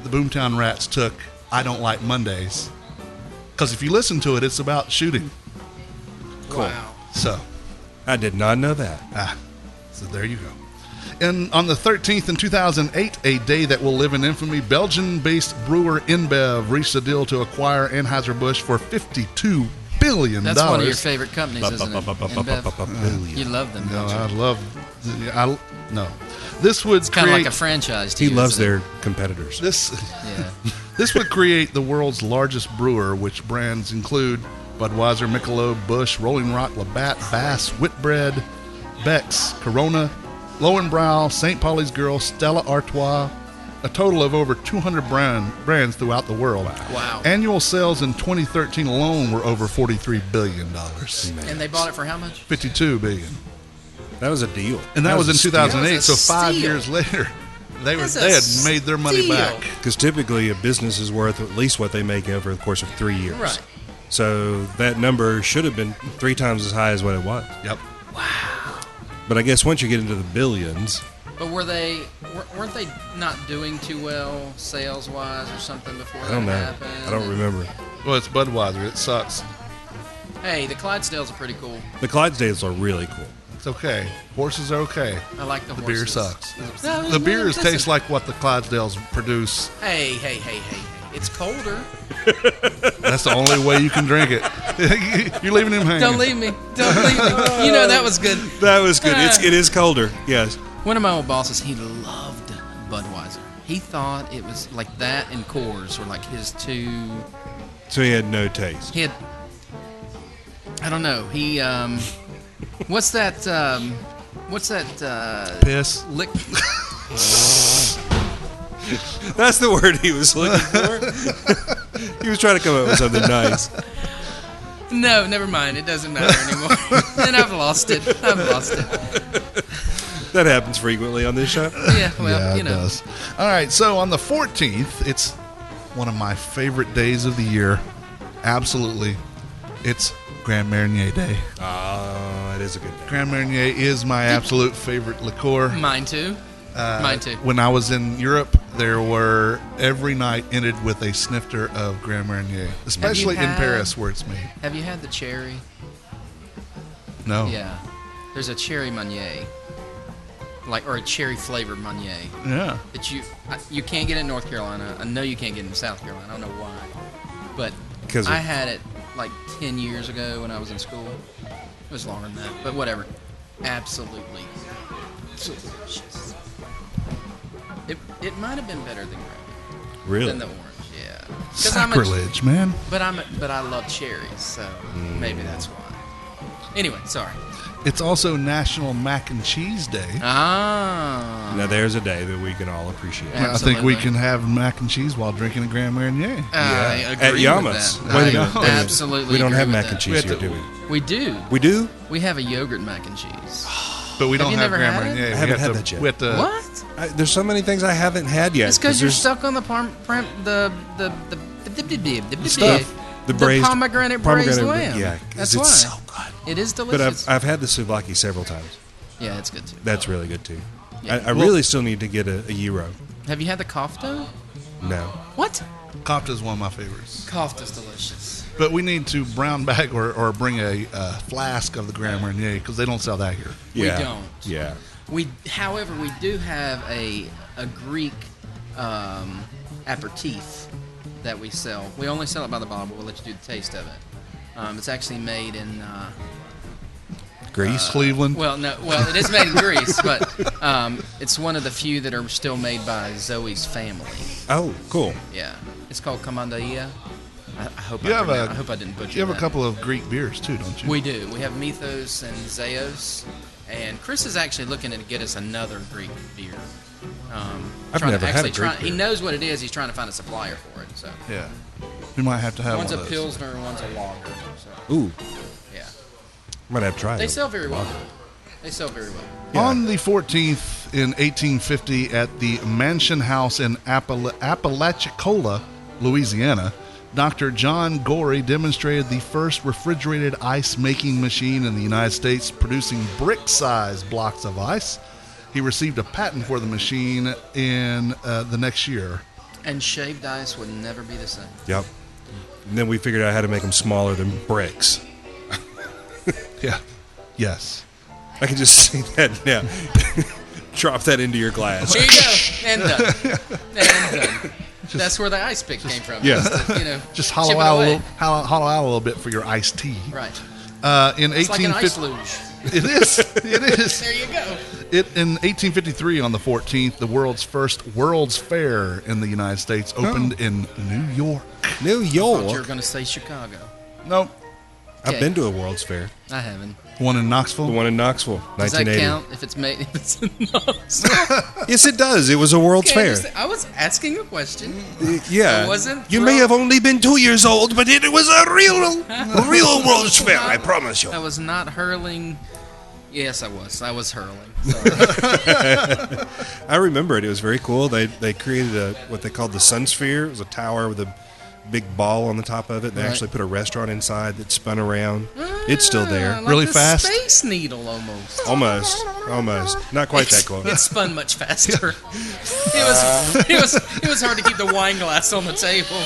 the Boomtown Rats took I don't like Mondays. Because if you listen to it, it's about shooting.
Wow.
So,
I did not know that.
so there you go. And on the 13th in 2008, a day that will live in infamy, Belgian-based brewer InBev reached a deal to acquire Anheuser-Busch for $52 billion.
That's one of your favorite companies, isn't it? InBev? You love them,
No,
don't you?
I love. No, this would
Kind of
create
like a franchise. To
He
you,
loves
isn't it?
their competitors.
this.
Yeah.
This would create the world's largest brewer, which brands include Budweiser, Michelob, Busch, Rolling Rock, Labatt, Bass, Whitbread, Beck's, Corona, Lowenbrau, St. Pauli's Girl, Stella Artois, a total of over 200 brands throughout the world.
Wow.
Annual sales in 2013 alone were over $43 billion.
And they bought it for how much?
$52 billion.
That was a deal.
And that was in
a steal.
2008,
That was a
so 5
steal.
years later, they
That's a
had made their money
steal.
back.
Because typically a business is worth at least what they make over the course of 3 years.
Right.
So that number should have been 3 times as high as what it was.
Yep.
But I guess once you get into the billions,
But weren't they not doing too well sales wise or something before
I don't
that
know.
happened?
I don't remember.
Well, it's Budweiser. It sucks.
Hey, the Clydesdales are pretty cool.
The Clydesdales are really cool.
It's okay. Horses are okay.
I like the
The
horses.
beer sucks.
No,
The beers
listen.
taste like what the Clydesdales produce.
Hey. It's colder.
That's the only way you can drink it. You're leaving him hanging.
Don't leave me. Don't leave me. You know that was good.
That was good. It is colder. Yes.
One of my old bosses, he loved Budweiser. He thought it was like that and Coors were like his two.
So he had no taste.
He had. I don't know. He what's that? What's that?
Piss.
Lick.
That's the word he was looking for. He was trying to come up with something nice.
No, never mind. It doesn't matter anymore. And I've lost it.
That happens frequently on this show.
Yeah, well,
Yeah,
you
it
know.
does. All right, so on the 14th, it's one of my favorite days of the year. Absolutely. It's Grand Marnier Day.
Oh, it is a good day.
Grand Marnier is my absolute favorite liqueur.
Mine too. Mine too.
When I was in Europe, there were every night ended with a snifter of Grand Marnier, especially in
had-
Paris where it's made.
Have you had the cherry?
No.
Yeah. There's a cherry Meunier. Or a cherry flavored Meunier.
Yeah.
That you can't get it in North Carolina. I know you can't get it in South Carolina. I don't know why. But
'Cause
I
of-
had it like 10 years ago when I was in school. It was longer than that. But whatever. Absolutely delicious. It might have been better than
Really?
than the orange, yeah. 'Cause
Sacrilege, man.
But I love cherries, so maybe that's why. Anyway, sorry.
It's also National Mac and Cheese Day.
Ah.
Now there's a day that we can all appreciate.
Yeah.
I think we
Absolutely.
can have mac and cheese while drinking a Grand Marnier.
I agree
At
with
Yamas.
that.
Wait a
I
minute. Wait a minute.
absolutely
We don't
agree
have
with
mac
that.
and cheese here, do we?
We do.
We do?
We have a yogurt mac and cheese.
But we don't
you
have
never
Grand
had it?
Marnier.
I
We
haven't
have
had
to-
that yet.
we have to-
What?
There's so many things I haven't had yet.
It's because you're
there's
stuck on the
stuff. The braised
pomegranate braised lamb.
Yeah,
That's
it's
why.
so good.
It is
But
delicious.
I've had the souvlaki several times.
Yeah, it's good too.
That's really good too.
Yeah.
I really still need to get a gyro.
Have you had the kofta?
No.
What?
Kofta's one of my favorites.
Kofta's delicious.
But we need to brown bag or bring a flask of the Grand Marnier because they don't sell that here.
Yeah.
We don't.
Yeah.
However, we do have a Greek aperitif that we sell. We only sell it by the bottle, but we'll let you do the taste of it. It's actually made in
Greece.
Cleveland.
well, it is made in Greece, but it's one of the few that are still made by Zoe's family.
Oh, cool.
Yeah, it's called Komandaia. I hope
You have
I hope I didn't butcher.
You have a
that.
couple of Greek beers too, don't you?
We do. We have Mythos and Zeos, and Chris is actually looking to get us another Greek beer.
I've
trying to
never had a
actually try-
Greek beer.
He knows what it is. He's trying to find a supplier for it. So
Yeah. We might have to have
one's
one
a
of those.
pilsner and one's a lager. So
Ooh,
yeah,
might have to try
they
it.
sell very well. They sell very well.
Yeah.
On the 14th in 1850 at the Mansion House in Apalachicola, Louisiana, Dr. John Gorey demonstrated the first refrigerated ice making machine in the United States, producing brick-sized blocks of ice. He received a patent for the machine in the next year.
And shaved ice would never be the same.
Yep. And then we figured out how to make them smaller than bricks.
Yeah. Yes.
I can just see that now. Drop that into your glass.
Here you go, and done. And done. That's where the ice pick came from.
Yeah.
Just to,
Just
chip
hollow
it
out,
away.
hollow out a little bit for your iced tea.
Right.
In
It's like an ice
1850,
luge.
it is. It is.
There you go.
In 1853, on the 14th, the world's first World's Fair in the United States opened in New York.
New
I thought you were
York.
going to say Chicago.
Nope.
I've been to a World's Fair.
I haven't.
One in Knoxville.
The one in Knoxville,
Does that
1980.
count if it's made? If it's in Knoxville?
Yes, it does. It was a World's
Okay,
Fair.
just- I was asking a question.
Yeah.
It wasn't
You
from-
may have only been 2 years old, but it was a real World's Fair, I promise you.
I was not hurling. Yes, I was. I was hurling. Sorry.
I remember it. It was very cool. They created what they called the Sun Sphere. It was a tower with a big ball on the top of it. They
Right.
actually put a restaurant inside that spun around. It's still there.
Like
Really
the
fast?
Space Needle, almost.
Almost. Not quite that close.
It spun much faster. It was hard to keep the wine glass on the table.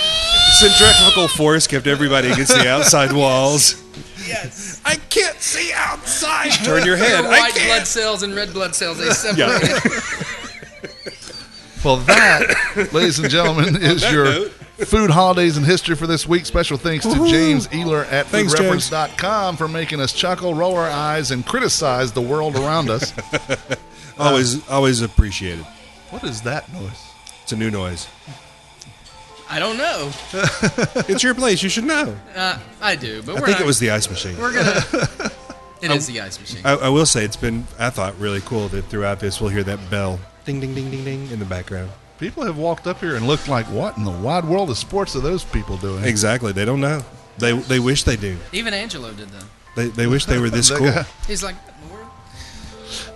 Centrifugal force kept everybody against the outside walls.
Yes.
I can't see outside. Turn your head.
Your
I
white blood
can't.
cells and red blood cells, they separate.
Well, that, ladies and gentlemen, is
that
your
note.
food holidays and history for this week. Special thanks to James Ehler at
Thanks,
foodreference.com for making us chuckle, roll our eyes, and criticize the world around us.
Always appreciated.
What is that noise?
It's a new noise.
I don't know.
It's your place. You should know.
I do, but
I
we're
think
not,
it was the ice machine.
We're gonna. It is the ice machine.
I will say it's been, I thought, really cool that throughout this we'll hear that bell, ding, ding, ding, ding, ding, in the background.
People have walked up here and looked like, what in the wide world of sports are those people doing?
Exactly. They don't know. They wish they do.
Even Angelo did that.
They wish they were this
That
cool.
guy.
He's like, "What in the world?"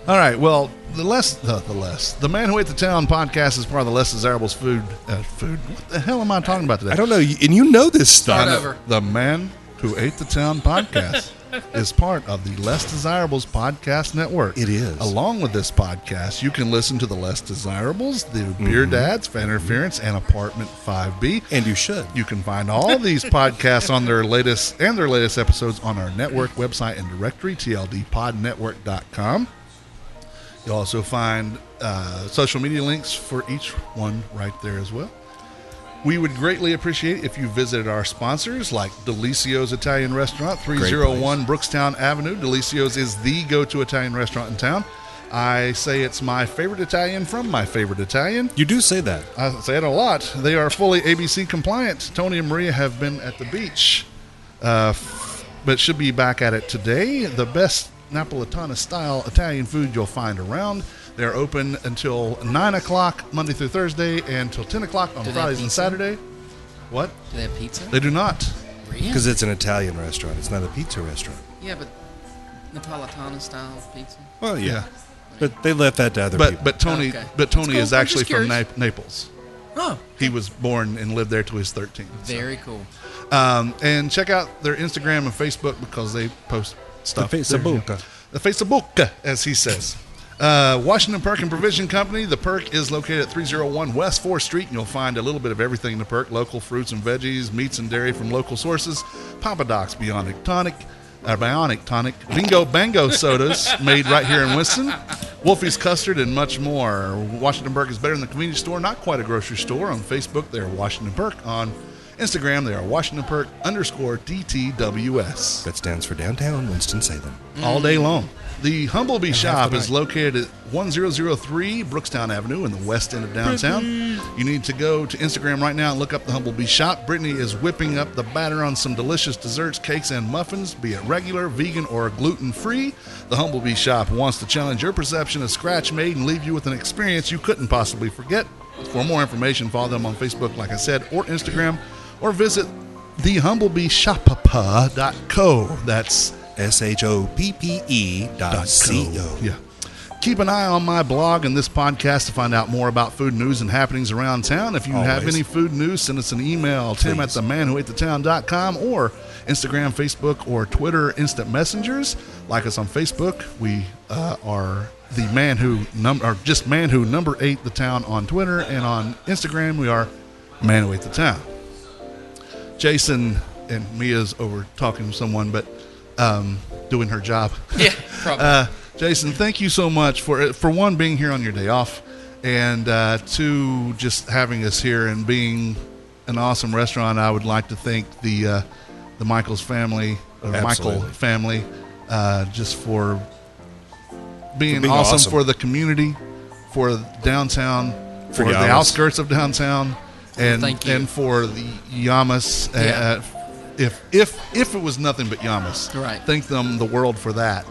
All right. Well, the Man Who Ate the Town podcast is part of the Less Desirables food. What the hell am I talking about today?
I don't know. And you know this stuff.
Start over.
The Man Who Ate the Town podcast is part of the Less Desirables podcast network.
It is.
Along with this podcast, you can listen to the Less Desirables, the Beer Dads, Fan Interference, and Apartment 5B.
And you should.
You can find all these podcasts on their latest episodes on our network website and directory, tldpodnetwork.com. You'll also find social media links for each one right there as well. We would greatly appreciate if you visited our sponsors like Delicio's Italian Restaurant, 301 Brookstown Avenue. Delicio's is the go-to Italian restaurant in town. I say it's my favorite Italian from my favorite Italian.
You do say that.
I say it a lot. They are fully ABC compliant. Tony and Maria have been at the beach, but should be back at it today. The best Napolitana-style Italian food you'll find around. They're open until 9 o'clock Monday through Thursday and until 10 o'clock on Fridays and Saturday. What?
Do they have pizza?
They do not.
Really?
Because it's an Italian restaurant. It's not a pizza restaurant.
Yeah, but Napolitana style pizza.
Well, yeah. But they left that to other people.
But Tony,
Okay.
Tony
That's
is
cool. I'm
actually
just
from
curious.
Naples.
Oh,
He was born and lived there till he was 13. so.
very cool.
And check out their Instagram and Facebook because they post stuff.
The Facebook.
The Facebook, as he says. Washington Perk and Provision Company. The Perk is located at 301 West 4th Street, and you'll find a little bit of everything in the Perk. Local fruits and veggies, meats and dairy from local sources, Papa Doc's Bionic Tonic, Bingo Bango sodas made right here in Winston, Wolfie's Custard, and much more. Washington Perk is better than the convenience store, not quite a grocery store. On Facebook, they are Washington Perk. On Instagram, they are Washington Perk _DTWS.
That stands for Downtown Winston-Salem.
All day long. The Humblebee
half
shop
the
is
night.
located at 1003 Brookstown Avenue in the west end of downtown. You need to go to Instagram right now and look up the Humblebee shop. Brittany is whipping up the batter on some delicious desserts, cakes, and muffins, be it regular, vegan, or gluten-free. The Humblebee shop wants to challenge your perception of scratch-made and leave you with an experience you couldn't possibly forget. For more information, follow them on Facebook, like I said, or Instagram, or visit thehumblebeeshop.co. That's
SHOPPE.co.
Yeah. Keep an eye on my blog and this podcast to find out more about food news and happenings around town. If you have
Always.
any food news, send us an email,
Please.
tim@themanwhoatethetown.com, or Instagram, Facebook, or Twitter instant messengers. Like us on Facebook. We are the Man Who just Man Who number 8 the town on Twitter, and on Instagram we are Man Who Ate the Town. Jason and Mia's over talking to someone, but doing her job.
Yeah, probably.
Jason, thank you so much for one, being here on your day off, and two, just having us here and being an awesome restaurant. I would like to thank the Michaels family, Michael
Absolutely.
family, just for being,
being
awesome
awesome.
for the community, for downtown, for the
Yamas.
outskirts of downtown, and
Thank you.
and for the Yamas.
Yeah.
If it was nothing but Yamas,
Right.
thank them the world for that.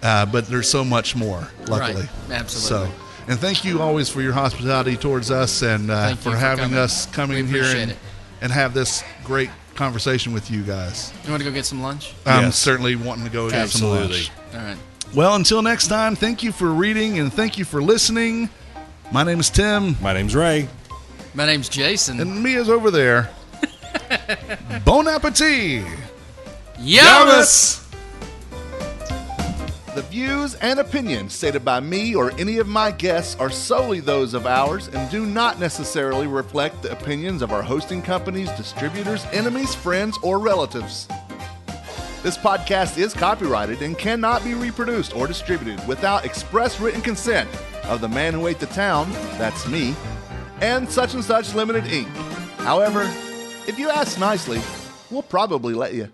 But there's so much more, luckily.
Right. Absolutely.
So, and thank you always for your hospitality towards us, and
Thank
for
you for
having
coming.
us come
We
in here
appreciate it.
and have this great conversation with you guys.
You want to go get some lunch?
I'm
Yes.
certainly wanting to go get some
Absolutely.
lunch.
All right.
Well, until next time, thank you for reading and thank you for listening. My name is Tim,
My name's Ray.
My name's Jason.
and Mia's over there. Bon appetit!
Yamas!
The views and opinions stated by me or any of my guests are solely those of ours and do not necessarily reflect the opinions of our hosting companies, distributors, enemies, friends, or relatives. This podcast is copyrighted and cannot be reproduced or distributed without express written consent of the Man Who Ate the Town, that's me, and Such Limited Inc. However, if you ask nicely, we'll probably let you.